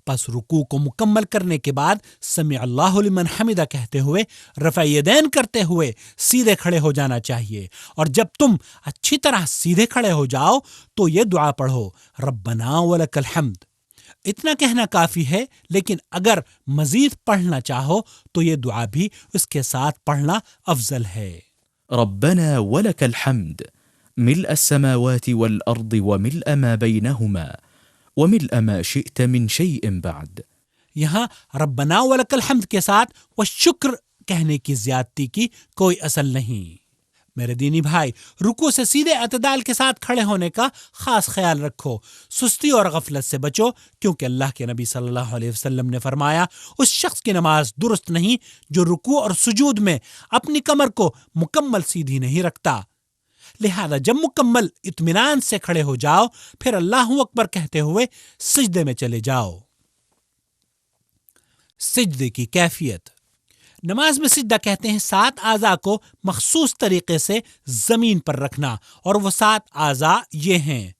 Speaker 1: پس رکوع کو مکمل کرنے کے بعد سمع اللہ لمن حمدہ کہتے ہوئے رفع یدین کرتے ہوئے سیدھے کھڑے ہو جانا چاہیے، اور جب تم اچھی طرح سیدھے کھڑے ہو جاؤ تو یہ دعا پڑھو، ربنا ولک الحمد۔ اتنا کہنا کافی ہے، لیکن اگر مزید پڑھنا چاہو تو یہ دعا بھی اس کے ساتھ پڑھنا افضل ہے۔
Speaker 3: ربنا ولك الحمد ملء السماوات والأرض وملء ما بينهما وملء ما شئت من شيء بعد۔
Speaker 1: یہاں ربنا ولک الحمد کے ساتھ وہ شکر کہنے کی زیادتی کی کوئی اصل نہیں۔ میرے دینی بھائی، رکوع سے سیدھے اعتدال کے ساتھ کھڑے ہونے کا خاص خیال رکھو، سستی اور غفلت سے بچو، کیونکہ اللہ کے نبی صلی اللہ علیہ وسلم نے فرمایا اس شخص کی نماز درست نہیں جو رکوع اور سجود میں اپنی کمر کو مکمل سیدھی نہیں رکھتا۔ لہذا جب مکمل اطمینان سے کھڑے ہو جاؤ پھر اللہ اکبر کہتے ہوئے سجدے میں چلے جاؤ۔ سجدے کی کیفیت۔ نماز میں سجدہ کہتے ہیں 7 اعضاء کو مخصوص طریقے سے زمین پر رکھنا، اور وہ 7 اعضاء یہ ہیں: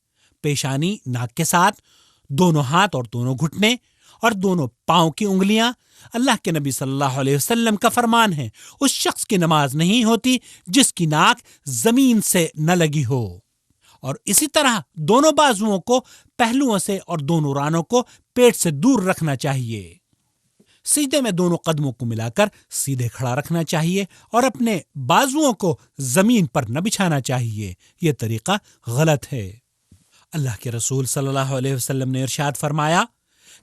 Speaker 1: پیشانی ناک کے ساتھ، دونوں ہاتھ اور دونوں گھٹنے، اور دونوں پاؤں کی انگلیاں۔ اللہ کے نبی صلی اللہ علیہ وسلم کا فرمان ہے، اس شخص کی نماز نہیں ہوتی جس کی ناک زمین سے نہ لگی ہو۔ اور اسی طرح دونوں بازوؤں کو پہلوؤں سے اور دونوں رانوں کو پیٹ سے دور رکھنا چاہیے۔ سجدے میں دونوں قدموں کو ملا کر سیدھے کھڑا رکھنا چاہیے اور اپنے بازوؤں کو زمین پر نہ بچھانا چاہیے۔ یہ طریقہ غلط ہے۔ اللہ کے رسول صلی اللہ علیہ وسلم نے ارشاد فرمایا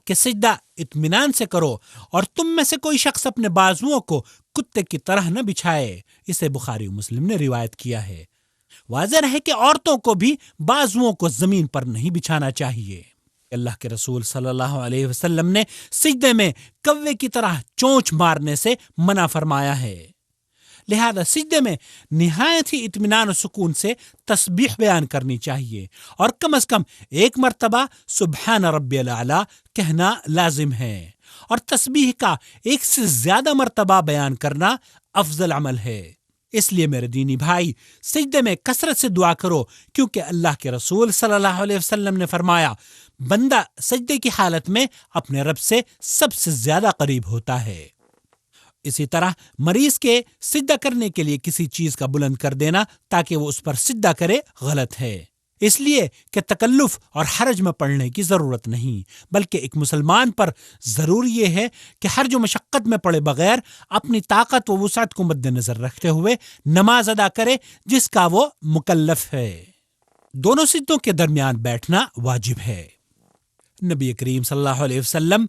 Speaker 1: کہ سجدہ اطمینان سے کرو، اور تم میں سے کوئی شخص اپنے بازوؤں کو کتے کی طرح نہ بچھائے۔ اسے بخاری و مسلم نے روایت کیا ہے۔ واضح رہے کہ عورتوں کو بھی بازوؤں کو زمین پر نہیں بچھانا چاہیے۔ اللہ کے رسول صلی اللہ علیہ وسلم نے سجدے میں کوے کی طرح چونچ مارنے سے منع فرمایا ہے۔ لہذا سجدے میں نہایت ہی اطمینان و سکون سے تسبیح بیان کرنی چاہیے، اور کم از کم 1 مرتبہ سبحان ربی الاعلی کہنا لازم ہے، اور تسبیح کا 1 سے زیادہ مرتبہ بیان کرنا افضل عمل ہے۔ اس لیے میرے دینی بھائی، سجدے میں کثرت سے دعا کرو، کیونکہ اللہ کے رسول صلی اللہ علیہ وسلم نے فرمایا، بندہ سجدے کی حالت میں اپنے رب سے سب سے زیادہ قریب ہوتا ہے۔ اسی طرح مریض کے سجدہ کرنے کے لیے کسی چیز کا بلند کر دینا تاکہ وہ اس پر سجدہ کرے غلط ہے، اس لیے کہ تکلف اور حرج میں پڑنے کی ضرورت نہیں، بلکہ ایک مسلمان پر ضروری یہ ہے کہ حرج و مشقت میں پڑے بغیر اپنی طاقت و وسعت کو مد نظر رکھتے ہوئے نماز ادا کرے جس کا وہ مکلف ہے۔ دونوں سجدوں کے درمیان بیٹھنا واجب ہے۔ نبی کریم صلی اللہ علیہ وسلم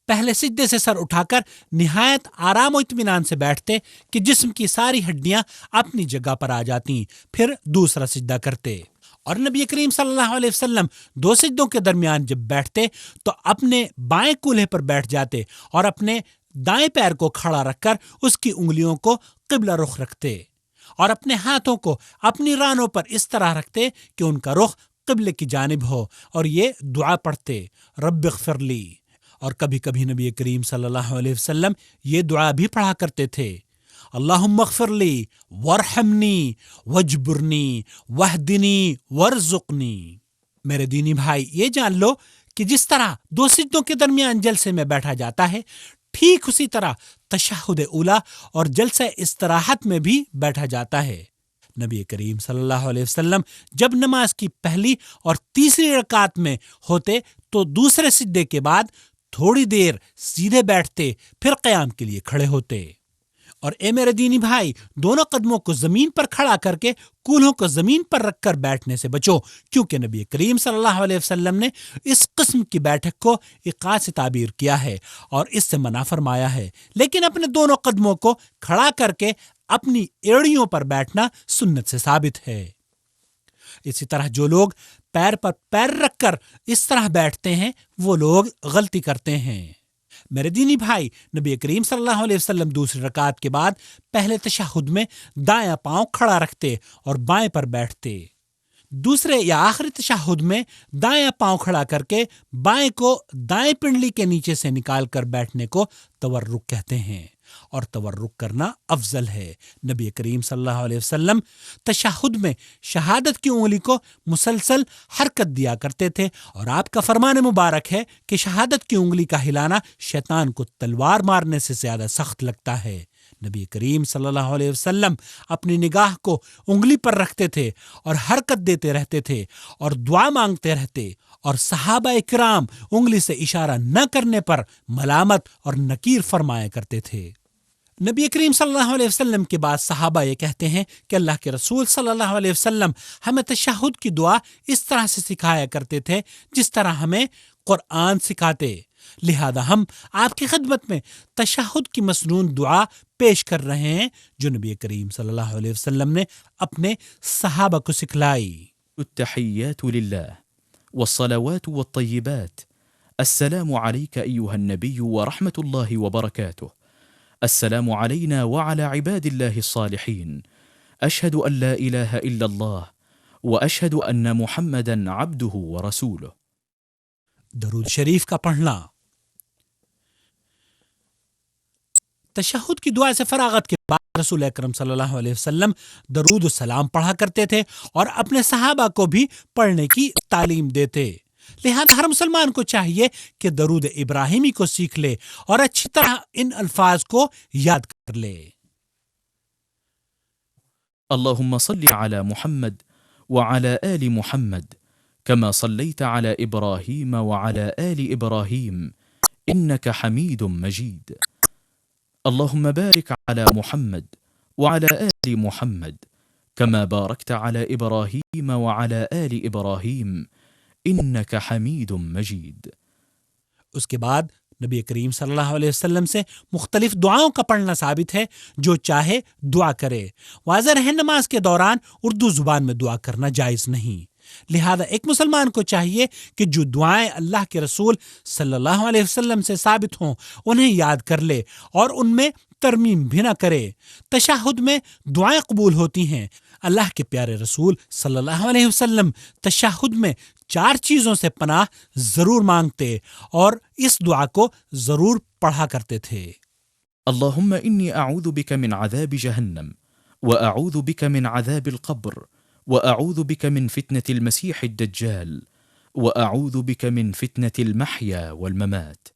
Speaker 1: پہلے سجدے سے سر اٹھا کر نہایت آرام و اطمینان سے بیٹھتے کہ جسم کی ساری ہڈیاں اپنی جگہ پر آ جاتی، پھر دوسرا سجدہ کرتے۔ اور نبی کریم صلی اللہ علیہ وسلم 2 سجدوں کے درمیان جب بیٹھتے تو اپنے بائیں کولہے پر بیٹھ جاتے اور اپنے دائیں پیر کو کھڑا رکھ کر اس کی انگلیوں کو قبلہ رخ رکھتے، اور اپنے ہاتھوں کو اپنی رانوں پر اس طرح رکھتے کہ ان کا رخ قبلے کی جانب ہو، اور یہ دعا پڑھتے، رب اغفر لی۔ اور کبھی کبھی نبی کریم صلی اللہ علیہ وسلم یہ دعا بھی پڑھا کرتے تھے، اللہم اغفر لی وارحمنی واجبرنی واہدنی وارزقنی۔ میرے دینی بھائی، یہ جان لو کہ جس طرح 2 سجدوں کے درمیان جلسے میں بیٹھا جاتا ہے، ٹھیک اسی طرح تشہد اولی اور جلسہ استراحت میں بھی بیٹھا جاتا ہے۔ نبی کریم صلی اللہ علیہ وسلم جب نماز کی پہلی اور تیسری رکعت میں ہوتے تو دوسرے سجدے کے بعد تھوڑی دیر سیدھے بیٹھتے، پھر قیام کے لیے کھڑے ہوتے۔ اور اے میرے دینی بھائی، دونوں قدموں کو زمین پر کھڑا کر کے کولہوں کو زمین پر رکھ کر بیٹھنے سے بچو، کیونکہ نبی کریم صلی اللہ علیہ وسلم نے اس قسم کی بیٹھک کو ایقاع سے تعبیر کیا ہے اور اس سے منع فرمایا ہے، لیکن اپنے دونوں قدموں کو کھڑا کر کے اپنی ایڑیوں پر بیٹھنا سنت سے ثابت ہے۔ اسی طرح جو لوگ پیر پر پیر رکھ کر اس طرح بیٹھتے ہیں وہ لوگ غلطی کرتے ہیں۔ میرے دینی بھائی، نبی کریم صلی اللہ علیہ وسلم دوسری رکعت کے بعد پہلے تشہد میں دایاں پاؤں کھڑا رکھتے اور بائیں پر بیٹھتے۔ دوسرے یا آخری تشہد میں دایاں پاؤں کھڑا کر کے بائیں کو دائیں پنڈلی کے نیچے سے نکال کر بیٹھنے کو تورک کہتے ہیں، اور تورک کرنا افضل ہے۔ نبی کریم صلی اللہ علیہ وسلم تشہد میں شہادت کی انگلی کو مسلسل حرکت دیا کرتے تھے، اور آپ کا فرمان مبارک ہے کہ شہادت کی انگلی کا ہلانا شیطان کو تلوار مارنے سے زیادہ سخت لگتا ہے۔ نبی کریم صلی اللہ علیہ وسلم اپنی نگاہ کو انگلی پر رکھتے تھے اور حرکت دیتے رہتے تھے اور دعا مانگتے رہتے، اور صحابہ کرام انگلی سے اشارہ نہ کرنے پر ملامت اور نکیر فرمایا کرتے تھے۔ نبی کریم صلی اللہ علیہ وسلم کے بعد صحابہ یہ کہتے ہیں کہ اللہ کے رسول صلی اللہ علیہ وسلم ہمیں تشہد کی دعا اس طرح سے سکھایا کرتے تھے جس طرح ہمیں قرآن سکھاتے، لہذا ہم آپ کی خدمت میں تشہد کی مسنون دعا پیش کر رہے ہیں جو نبی کریم صلی اللہ علیہ وسلم نے اپنے صحابہ کو سکھلائی۔
Speaker 3: التحيات لله والصلوات والطيبات. السلام عليك أيها النبي ورحمة الله وبركاته. السلام علينا وعلى عباد الله الصالحين. أشهد أن لا إله إلا الله وأشهد أن محمدا عبده ورسوله.
Speaker 1: درود شریف کا پڑھنا۔ تشہد کی دعا سے فراغت کے بعد رسول اکرم صلی اللہ علیہ وسلم درود و سلام پڑھا کرتے تھے اور اپنے صحابہ کو بھی پڑھنے کی تعلیم دیتے۔ لہذا ہر مسلمان کو چاہیے کہ درود ابراہیمی کو سیکھ لے اور اچھی طرح ان الفاظ کو یاد کر لے۔
Speaker 3: اللهم صل على محمد وعلى آل محمد كما صليت على إبراهيم وعلى آل إبراهيم إنك حميد مجيد. اللهم بارك على محمد وعلى آل محمد كما باركت على إبراهيم وعلى آل إبراهيم إنك حميد مجيد.
Speaker 1: اس کے بعد نبی کریم صلی اللہ علیہ وسلم سے مختلف دعاؤں کا پڑھنا ثابت ہے، جو چاہے دعا کرے۔ واضح رہے نماز کے دوران اردو زبان میں دعا کرنا جائز نہیں، لہذا ایک مسلمان کو چاہیے کہ جو دعائیں اللہ کے رسول صلی اللہ علیہ وسلم سے ثابت ہوں انہیں یاد کر لے اور ان میں ترمیم بھی نہ کرے۔ تشہد میں دعائیں قبول ہوتی ہیں۔ اللہ کے پیارے رسول صلی اللہ علیہ وسلم تشہد میں 4 چیزوں سے پناہ ضرور مانگتے اور اس دعا کو ضرور پڑھا کرتے تھے۔
Speaker 3: اللهم إني أعوذ بك من عذاب جهنم وأعوذ بك من عذاب القبر وأعوذ بك من فتنة المسيح الدجال وأعوذ بك من فتنة المحيا والممات۔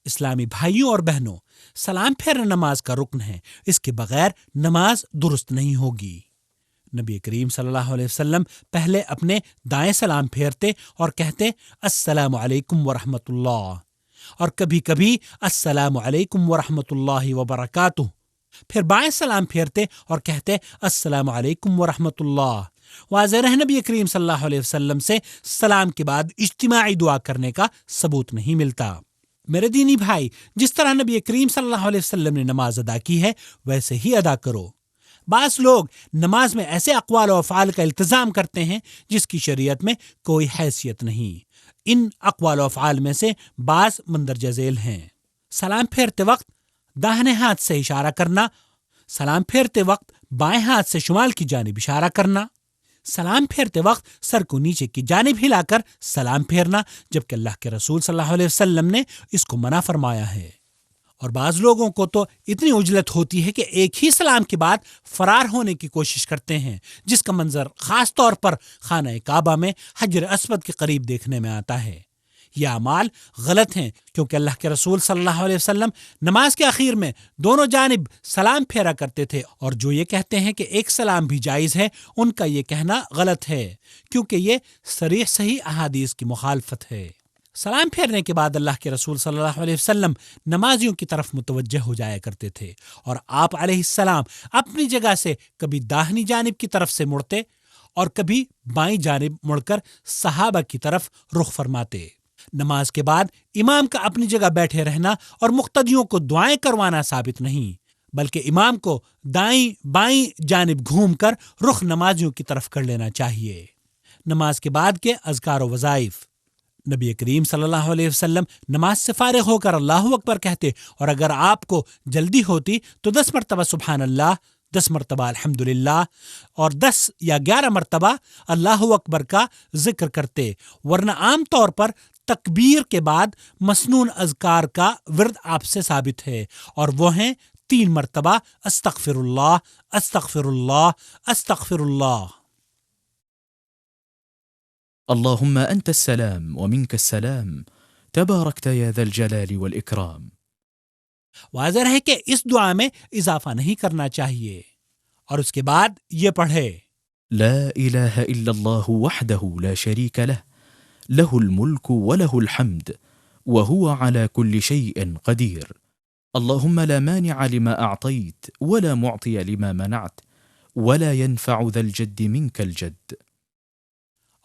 Speaker 1: اسلامی بھائیوں اور بہنوں، سلام پھیرنا نماز کا رکن ہے، اس کے بغیر نماز درست نہیں ہوگی۔ نبی کریم صلی اللہ علیہ وسلم پہلے اپنے دائیں سلام پھیرتے اور کہتے السلام علیکم ورحمۃ اللہ، اور کبھی کبھی السلام علیکم ورحمۃ اللہ وبرکاتہ، پھر بائیں سلام پھیرتے اور کہتے السلام علیکم ورحمۃ اللہ۔ واضح رہے نبی کریم صلی اللہ علیہ وسلم سے سلام کے بعد اجتماعی دعا کرنے کا ثبوت نہیں ملتا۔ میرے دینی بھائی، جس طرح نبی کریم صلی اللہ علیہ وسلم نے نماز ادا کی ہے ویسے ہی ادا کرو۔ بعض لوگ نماز میں ایسے اقوال و افعال کا التزام کرتے ہیں جس کی شریعت میں کوئی حیثیت نہیں۔ ان اقوال و افعال میں سے بعض مندرجہ ذیل ہیں: سلام پھیرتے وقت داہنے ہاتھ سے اشارہ کرنا، سلام پھیرتے وقت بائیں ہاتھ سے شمال کی جانب اشارہ کرنا، سلام پھیرتے وقت سر کو نیچے کی جانب ہلا کر سلام پھیرنا، جبکہ اللہ کے رسول صلی اللہ علیہ وسلم نے اس کو منع فرمایا ہے۔ اور بعض لوگوں کو تو اتنی عجلت ہوتی ہے کہ ایک ہی سلام کے بعد فرار ہونے کی کوشش کرتے ہیں، جس کا منظر خاص طور پر خانہ کعبہ میں حجر اسود کے قریب دیکھنے میں آتا ہے۔ یہ اعمال غلط ہیں، کیونکہ اللہ کے رسول صلی اللہ علیہ وسلم نماز کے اخیر میں دونوں جانب سلام پھیرا کرتے تھے، اور جو یہ کہتے ہیں کہ ایک سلام بھی جائز ہے، ان کا یہ کہنا غلط ہے، کیونکہ یہ صریح صحیح احادیث کی مخالفت ہے۔ سلام پھیرنے کے بعد اللہ کے رسول صلی اللہ علیہ وسلم نمازیوں کی طرف متوجہ ہو جایا کرتے تھے، اور آپ علیہ السلام اپنی جگہ سے کبھی داہنی جانب کی طرف سے مڑتے اور کبھی بائیں جانب مڑ کر صحابہ کی طرف رخ فرماتے۔ نماز کے بعد امام کا اپنی جگہ بیٹھے رہنا اور مقتدیوں کو دعائیں کروانا ثابت نہیں، بلکہ امام کو دائیں بائیں جانب گھوم کر رخ نمازیوں کی طرف کر لینا چاہیے۔ نماز کے بعد کے اذکار و وظائف: نبی کریم صلی اللہ علیہ وسلم نماز سے فارغ ہو کر اللہ اکبر کہتے، اور اگر آپ کو جلدی ہوتی تو 10 مرتبہ سبحان اللہ، 10 مرتبہ الحمدللہ اور 10 یا 11 مرتبہ اللہ اکبر کا ذکر کرتے، ورنہ عام طور پر تکبیر کے بعد مسنون اذکار کا ورد آپ سے ثابت ہے، اور وہ ہیں 3 مرتبہ استغفر اللہ، استغفر اللہ، استغفر اللہ۔
Speaker 3: اللهم أنت السلام ومنك السلام تباركت يا ذا الجلال والإكرام۔
Speaker 1: واضح ہے کہ اس دعا میں اضافہ نہیں کرنا چاہیے، اور اس کے بعد یہ پڑھے
Speaker 3: لا إله إلا الله وحده لا شريك له له الملك وله الحمد وهو على كل شيء قدير اللهم لا مانع لما أعطيت ولا معطي لما منعت ولا ينفع ذا الجد منك الجد۔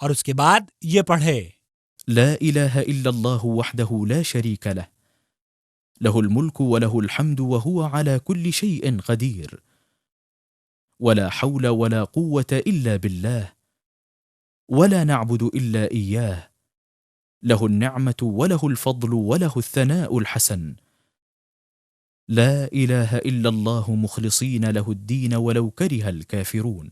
Speaker 1: اور اس کے بعد یہ پڑھے
Speaker 3: لا إله إلا الله وحده لا شريك له له الملك وله الحمد وهو على كل شيء قدير ولا حول ولا قوة إلا بالله ولا نعبد إلا إياه له النعمة وله الفضل وله الثناء الحسن لا إله إلا الله مخلصين له الدين ولو كره الكافرون۔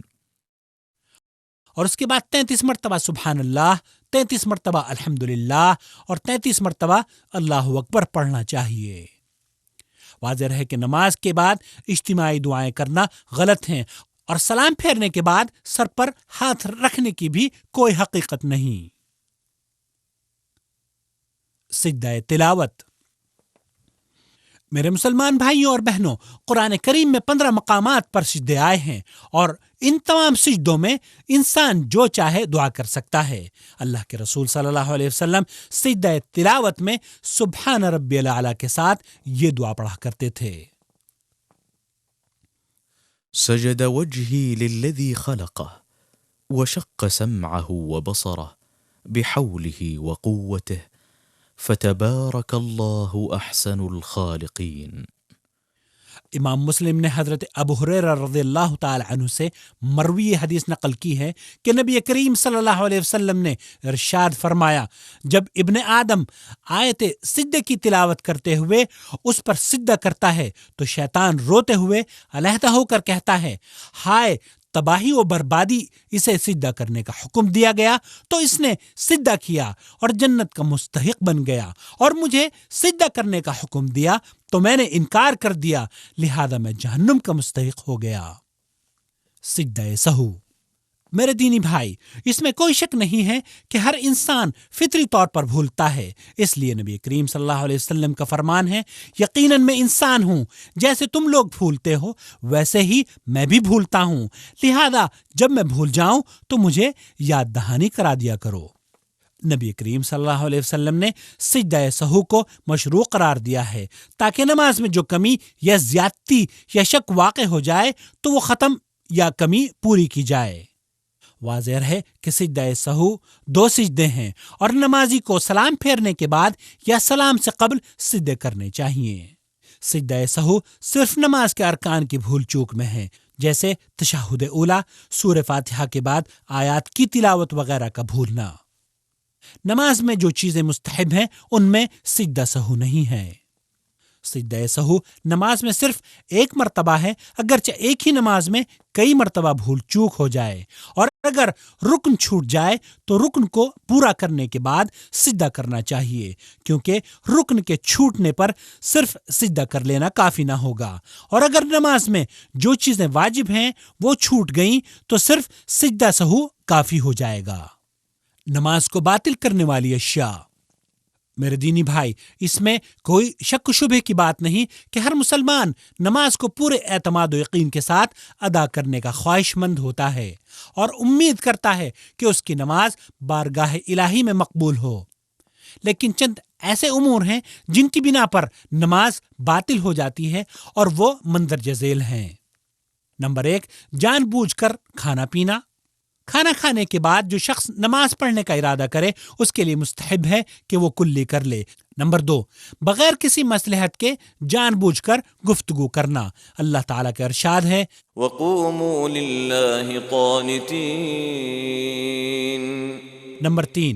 Speaker 1: اور اس کے بعد 33 مرتبہ سبحان اللہ، 33 مرتبہ الحمدللہ اور 33 مرتبہ اللہ اکبر پڑھنا چاہیے۔ واضح ہے کہ نماز کے بعد اجتماعی دعائیں کرنا غلط ہیں، اور سلام پھیرنے کے بعد سر پر ہاتھ رکھنے کی بھی کوئی حقیقت نہیں۔ سجدہ تلاوت۔ میرے مسلمان بھائیوں اور بہنوں، قرآن کریم میں 15 مقامات پر سجدے آئے ہیں، اور ان تمام سجدوں میں انسان جو چاہے دعا کر سکتا ہے۔ اللہ کے رسول صلی اللہ علیہ وسلم سجدہ تلاوت میں سبحان ربی الاعلیٰ کے ساتھ یہ دعا پڑھا کرتے تھے۔
Speaker 3: سجد وجهي للذي خلقه وشق سمعه وبصره بحوله وقوته فتبارك الله أحسن الخالقين۔
Speaker 1: امام مسلم نے حضرت ابو ہریرہ رضی اللہ تعالی عنہ سے مروی حدیث نقل کی ہے کہ نبی کریم صلی اللہ علیہ وسلم نے ارشاد فرمایا، جب ابن آدم آیت سجدے کی تلاوت کرتے ہوئے اس پر سجدہ کرتا ہے تو شیطان روتے ہوئے علیحدہ ہو کر کہتا ہے، ہائے تباہی و بربادی، اسے سجدہ کرنے کا حکم دیا گیا تو اس نے سجدہ کیا اور جنت کا مستحق بن گیا، اور مجھے سجدہ کرنے کا حکم دیا تو میں نے انکار کر دیا، لہذا میں جہنم کا مستحق ہو گیا۔ سجدہ سہو۔ میرے دینی بھائی، اس میں کوئی شک نہیں ہے کہ ہر انسان فطری طور پر بھولتا ہے، اس لیے نبی کریم صلی اللہ علیہ وسلم کا فرمان ہے، یقیناً میں انسان ہوں، جیسے تم لوگ بھولتے ہو ویسے ہی میں بھی بھولتا ہوں، لہذا جب میں بھول جاؤں تو مجھے یاد دہانی کرا دیا کرو۔ نبی کریم صلی اللہ علیہ وسلم نے سجدہ سہو کو مشروع قرار دیا ہے تاکہ نماز میں جو کمی یا زیادتی یا شک واقع ہو جائے تو وہ ختم یا کمی پوری کی جائے۔ واضح ہے کہ سجدہ سہو 2 سجدے ہیں، اور نمازی کو سلام پھیرنے کے بعد یا سلام سے قبل سجدے کرنے چاہیے۔ سجدہ سہو صرف نماز کے ارکان کی بھول چوک میں ہے، جیسے تشہد اولی، سورہ فاتحہ کے بعد آیات کی تلاوت وغیرہ کا بھولنا۔ نماز میں جو چیزیں مستحب ہیں ان میں سجدہ سہو نہیں ہے۔ سجدہ سہو نماز میں صرف ایک مرتبہ ہے، اگرچہ ایک ہی نماز میں کئی مرتبہ بھول چوک ہو جائے، اور اگر رکن چھوٹ جائے تو رکن کو پورا کرنے کے بعد سجدہ کرنا چاہیے، کیونکہ رکن کے چھوٹنے پر صرف سجدہ کر لینا کافی نہ ہوگا، اور اگر نماز میں جو چیزیں واجب ہیں وہ چھوٹ گئیں تو صرف سجدہ سہو کافی ہو جائے گا۔ نماز کو باطل کرنے والی اشیاء۔ میرے دینی بھائی، اس میں کوئی شک و شبہ کی بات نہیں کہ ہر مسلمان نماز کو پورے اعتماد و یقین کے ساتھ ادا کرنے کا خواہش مند ہوتا ہے اور امید کرتا ہے کہ اس کی نماز بارگاہ الہی میں مقبول ہو، لیکن چند ایسے امور ہیں جن کی بنا پر نماز باطل ہو جاتی ہے، اور وہ مندرجہ ذیل ہیں۔ نمبر 1، جان بوجھ کر کھانا پینا۔ کھانا کھانے کے بعد جو شخص نماز پڑھنے کا ارادہ کرے اس کے لیے مستحب ہے کہ وہ کلی کر لے۔ نمبر 2، بغیر کسی مصلحت کے جان بوجھ کر گفتگو کرنا۔ اللہ تعالیٰ کا ارشاد ہے،
Speaker 2: وَقُومُوا لِلَّهِ قَانِتِينَ۔
Speaker 1: نمبر 3،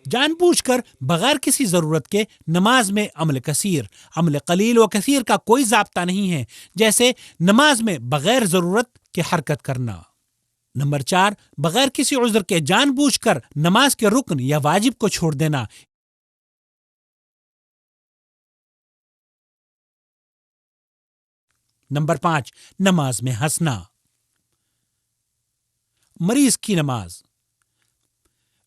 Speaker 1: جان بوجھ کر بغیر کسی ضرورت کے نماز میں عمل کثیر۔ عمل قلیل و کثیر کا کوئی ضابطہ نہیں ہے، جیسے نماز میں بغیر ضرورت کے حرکت کرنا۔ نمبر 4، بغیر کسی عذر کے جان بوجھ کر نماز کے رکن یا واجب کو چھوڑ دینا۔ نمبر 5، نماز میں ہنسنا۔ مریض کی نماز۔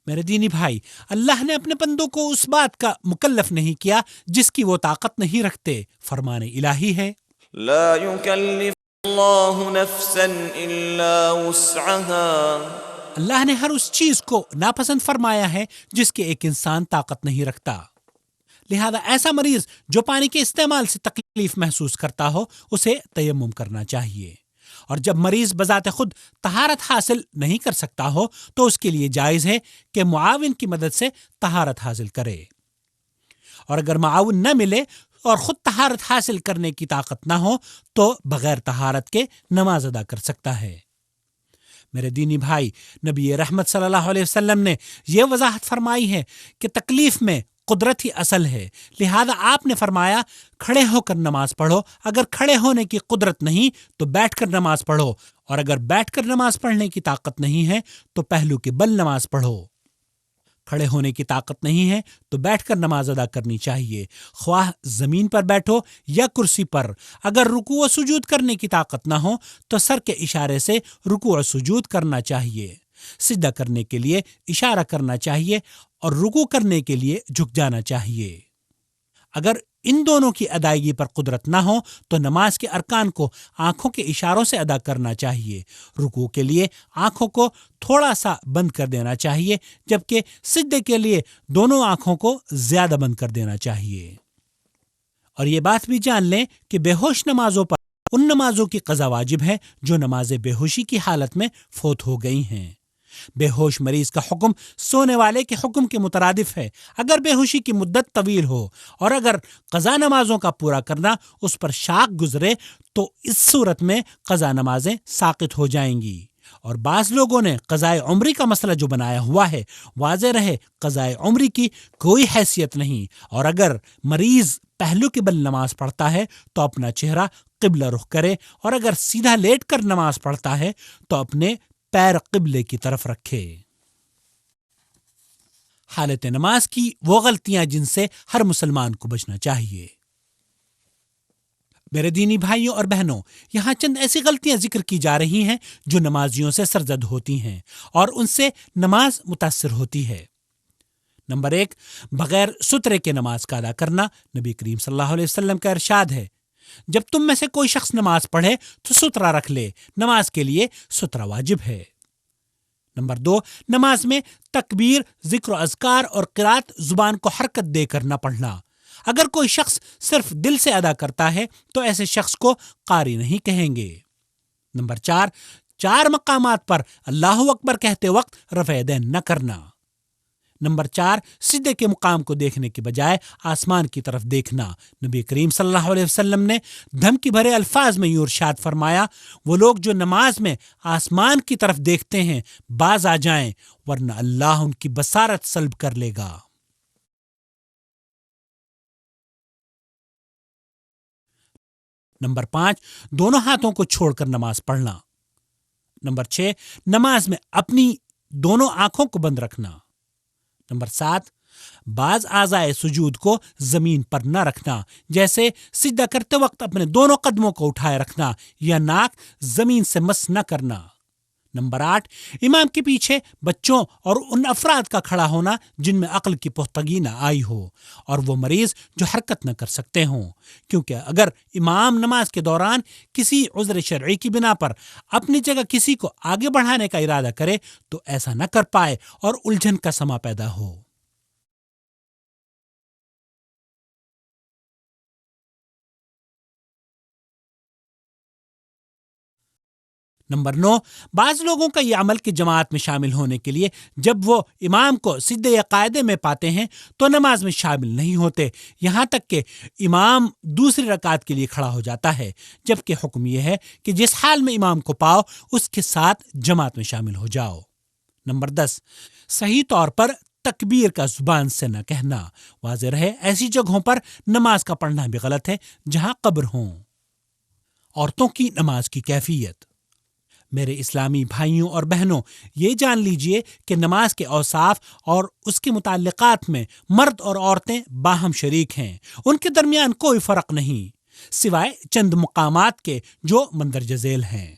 Speaker 1: میرے دینی بھائی، اللہ نے اپنے بندوں کو اس بات کا مکلف نہیں کیا جس کی وہ طاقت نہیں رکھتے۔ فرمان الہی ہے،
Speaker 2: لا يكلف اللہ نفسا الا وسعها۔
Speaker 1: اللہ نے ہر اس چیز کو ناپسند فرمایا ہے جس کے ایک انسان طاقت نہیں رکھتا، لہذا ایسا مریض جو پانی کے استعمال سے تکلیف محسوس کرتا ہو اسے تیمم کرنا چاہیے، اور جب مریض بذات خود طہارت حاصل نہیں کر سکتا ہو تو اس کے لیے جائز ہے کہ معاون کی مدد سے طہارت حاصل کرے، اور اگر معاون نہ ملے اور خود طہارت حاصل کرنے کی طاقت نہ ہو تو بغیر طہارت کے نماز ادا کر سکتا ہے۔ میرے دینی بھائی، نبی رحمت صلی اللہ علیہ وسلم نے یہ وضاحت فرمائی ہے کہ تکلیف میں قدرت ہی اصل ہے، لہذا آپ نے فرمایا کھڑے ہو کر نماز پڑھو، اگر کھڑے ہونے کی قدرت نہیں تو بیٹھ کر نماز پڑھو، اور اگر بیٹھ کر نماز پڑھنے کی طاقت نہیں ہے تو پہلو کے بل نماز پڑھو۔ کھڑے ہونے کی طاقت نہیں ہے تو بیٹھ کر نماز ادا کرنی چاہیے، خواہ زمین پر بیٹھو یا کرسی پر۔ اگر رکوع و سجود کرنے کی طاقت نہ ہو تو سر کے اشارے سے رکوع و سجود کرنا چاہیے، سجدہ کرنے کے لیے اشارہ کرنا چاہیے اور رکوع کرنے کے لیے جھک جانا چاہیے۔ اگر ان دونوں کی ادائیگی پر قدرت نہ ہو تو نماز کے ارکان کو آنکھوں کے اشاروں سے ادا کرنا چاہیے۔ رکوع کے لیے آنکھوں کو تھوڑا سا بند کر دینا چاہیے، جبکہ سجدے کے لیے دونوں آنکھوں کو زیادہ بند کر دینا چاہیے۔ اور یہ بات بھی جان لیں کہ بے ہوش نمازوں پر ان نمازوں کی قضا واجب ہے جو نماز بے ہوشی کی حالت میں فوت ہو گئی ہیں۔ بے ہوش مریض کا حکم سونے والے کے حکم کے مترادف ہے۔ اگر بے ہوشی کی مدت طویل ہو اور اگر قضا نمازوں کا پورا کرنا اس پر شاق گزرے تو اس صورت میں قضا نمازیں ساقط ہو جائیں گی۔ اور بعض لوگوں نے قضائے عمری کا مسئلہ جو بنایا ہوا ہے، واضح رہے قضائے عمری کی کوئی حیثیت نہیں، اور اگر مریض پہلو کے بل نماز پڑھتا ہے تو اپنا چہرہ قبلہ رخ کرے، اور اگر سیدھا لیٹ کر نماز پڑھتا ہے تو اپنے پیر قبلے کی طرف رکھے۔ حالت نماز کی وہ غلطیاں جن سے ہر مسلمان کو بچنا چاہیے۔ میرے دینی بھائیوں اور بہنوں، یہاں چند ایسی غلطیاں ذکر کی جا رہی ہیں جو نمازیوں سے سرزد ہوتی ہیں اور ان سے نماز متاثر ہوتی ہے۔ نمبر 1، بغیر سترے کے نماز کا ادا کرنا۔ نبی کریم صلی اللہ علیہ وسلم کا ارشاد ہے، جب تم میں سے کوئی شخص نماز پڑھے تو سترہ رکھ لے، نماز کے لیے سترہ واجب ہے۔ نمبر 2، نماز میں تکبیر، ذکر و اذکار اور قرات زبان کو حرکت دے کر نہ پڑھنا۔ اگر کوئی شخص صرف دل سے ادا کرتا ہے تو ایسے شخص کو قاری نہیں کہیں گے۔ نمبر 4، 4 مقامات پر اللہ اکبر کہتے وقت رفع یدین نہ کرنا۔ نمبر 4، سجدے کے مقام کو دیکھنے کے بجائے آسمان کی طرف دیکھنا۔ نبی کریم صلی اللہ علیہ وسلم نے دھمکی بھرے الفاظ میں یوں ارشاد فرمایا، وہ لوگ جو نماز میں آسمان کی طرف دیکھتے ہیں باز آ جائیں ورنہ اللہ ان کی بصارت سلب کر لے گا۔ نمبر 5، دونوں ہاتھوں کو چھوڑ کر نماز پڑھنا۔ نمبر 6، نماز میں اپنی دونوں آنکھوں کو بند رکھنا۔ نمبر 7، بعض اعضائے سجود کو زمین پر نہ رکھنا، جیسے سجدہ کرتے وقت اپنے دونوں قدموں کو اٹھائے رکھنا یا ناک زمین سے مس نہ کرنا۔ نمبر 8، امام کے پیچھے بچوں اور ان افراد کا کھڑا ہونا جن میں عقل کی پختگی نہ آئی ہو اور وہ مریض جو حرکت نہ کر سکتے ہوں، کیونکہ اگر امام نماز کے دوران کسی عذر شرعی کی بنا پر اپنی جگہ کسی کو آگے بڑھانے کا ارادہ کرے تو ایسا نہ کر پائے اور الجھن کا سما پیدا ہو۔ نمبر 9، بعض لوگوں کا یہ عمل کہ جماعت میں شامل ہونے کے لیے جب وہ امام کو سجدے یا قاعدے میں پاتے ہیں تو نماز میں شامل نہیں ہوتے، یہاں تک کہ امام دوسری رکعت کے لیے کھڑا ہو جاتا ہے، جبکہ حکم یہ ہے کہ جس حال میں امام کو پاؤ اس کے ساتھ جماعت میں شامل ہو جاؤ۔ نمبر 10، صحیح طور پر تکبیر کا زبان سے نہ کہنا۔ واضح رہے ایسی جگہوں پر نماز کا پڑھنا بھی غلط ہے جہاں قبر ہوں۔ عورتوں کی نماز کی کیفیت۔ میرے اسلامی بھائیوں اور بہنوں، یہ جان لیجئے کہ نماز کے اوصاف اور اس کے متعلقات میں مرد اور عورتیں باہم شریک ہیں، ان کے درمیان کوئی فرق نہیں سوائے چند مقامات کے جو مندرجہ ذیل ہیں۔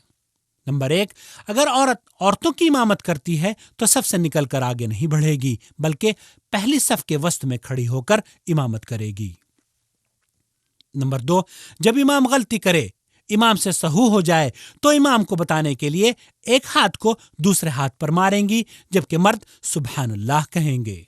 Speaker 1: نمبر 1، اگر عورتوں کی امامت کرتی ہے تو صف سے نکل کر آگے نہیں بڑھے گی بلکہ پہلی صف کے وسط میں کھڑی ہو کر امامت کرے گی۔ نمبر 2، جب امام غلطی کرے، امام سے سہو ہو جائے تو امام کو بتانے کے لیے ایک ہاتھ کو دوسرے ہاتھ پر ماریں گی جبکہ مرد سبحان اللہ کہیں گے۔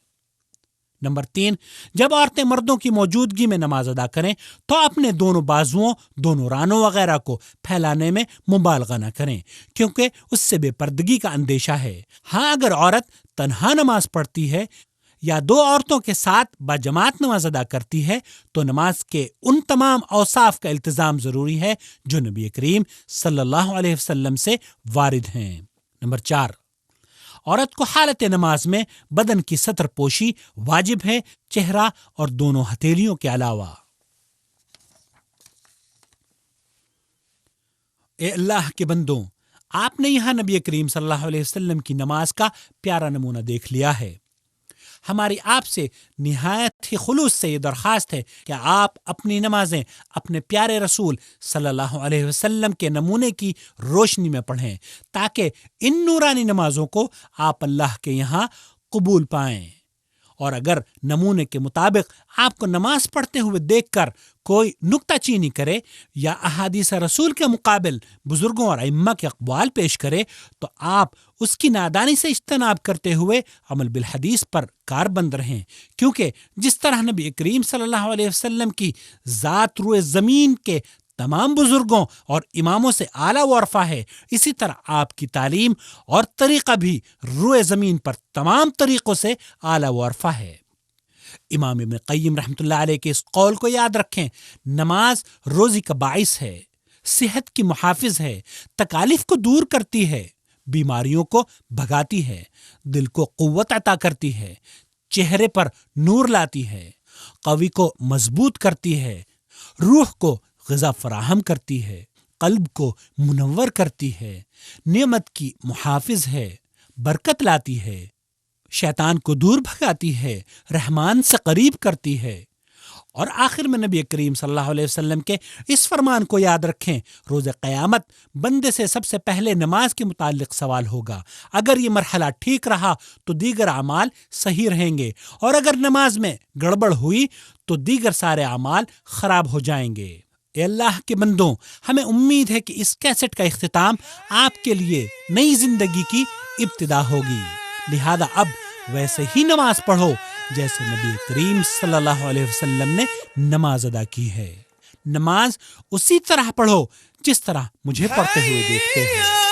Speaker 1: نمبر 3، جب عورتیں مردوں کی موجودگی میں نماز ادا کریں تو اپنے دونوں بازوؤں، دونوں رانوں وغیرہ کو پھیلانے میں مبالغہ نہ کریں کیونکہ اس سے بے پردگی کا اندیشہ ہے۔ ہاں، اگر عورت تنہا نماز پڑھتی ہے یا 2 عورتوں کے ساتھ باجماعت نماز ادا کرتی ہے تو نماز کے ان تمام اوصاف کا التزام ضروری ہے جو نبی کریم صلی اللہ علیہ وسلم سے وارد ہیں۔ نمبر 4، عورت کو حالت نماز میں بدن کی ستر پوشی واجب ہے، چہرہ اور دونوں ہتھیلیوں کے علاوہ۔ اے اللہ کے بندوں، آپ نے یہاں نبی کریم صلی اللہ علیہ وسلم کی نماز کا پیارا نمونہ دیکھ لیا ہے۔ ہماری آپ سے نہایت ہی خلوص سے یہ درخواست ہے کہ آپ اپنی نمازیں اپنے پیارے رسول صلی اللہ علیہ وسلم کے نمونے کی روشنی میں پڑھیں، تاکہ ان نورانی نمازوں کو آپ اللہ کے یہاں قبول پائیں۔ اور اگر نمونے کے مطابق آپ کو نماز پڑھتے ہوئے دیکھ کر کوئی نکتہ چینی کرے یا احادیث رسول کے مقابل بزرگوں اور ائمہ کے اقوال پیش کرے تو آپ اس کی نادانی سے اجتناب کرتے ہوئے عمل بالحدیث پر کاربند رہیں، کیونکہ جس طرح نبی کریم صلی اللہ علیہ وسلم کی ذات روئے زمین کے تمام بزرگوں اور اماموں سے اعلیٰ و ارفع ہے، اسی طرح آپ کی تعلیم اور طریقہ بھی روئے زمین پر تمام طریقوں سے اعلیٰ و ارفع ہے۔ امام ابن قیم رحمۃ اللہ علیہ کے اس قول کو یاد رکھیں، نماز روزی کا باعث ہے، صحت کی محافظ ہے، تکالیف کو دور کرتی ہے، بیماریوں کو بھگاتی ہے، دل کو قوت عطا کرتی ہے، چہرے پر نور لاتی ہے، قوی کو مضبوط کرتی ہے، روح کو غذا فراہم کرتی ہے، قلب کو منور کرتی ہے، نعمت کی محافظ ہے، برکت لاتی ہے، شیطان کو دور بھگاتی ہے، رحمان سے قریب کرتی ہے۔ اور آخر میں نبی کریم صلی اللہ علیہ وسلم کے اس فرمان کو یاد رکھیں، روز قیامت بندے سے سب سے پہلے نماز کے متعلق سوال ہوگا۔ اگر یہ مرحلہ ٹھیک رہا تو دیگر اعمال صحیح رہیں گے، اور اگر نماز میں گڑبڑ ہوئی تو دیگر سارے اعمال خراب ہو جائیں گے۔ اے اللہ کے بندوں، ہمیں امید ہے کہ اس کیسٹ کا اختتام آپ کے لیے نئی زندگی کی ابتدا ہوگی، لہذا اب ویسے ہی نماز پڑھو جیسے نبی کریم صلی اللہ علیہ وسلم نے نماز ادا کی ہے۔ نماز اسی طرح پڑھو جس طرح مجھے پڑھتے ہوئے دیکھتے ہیں۔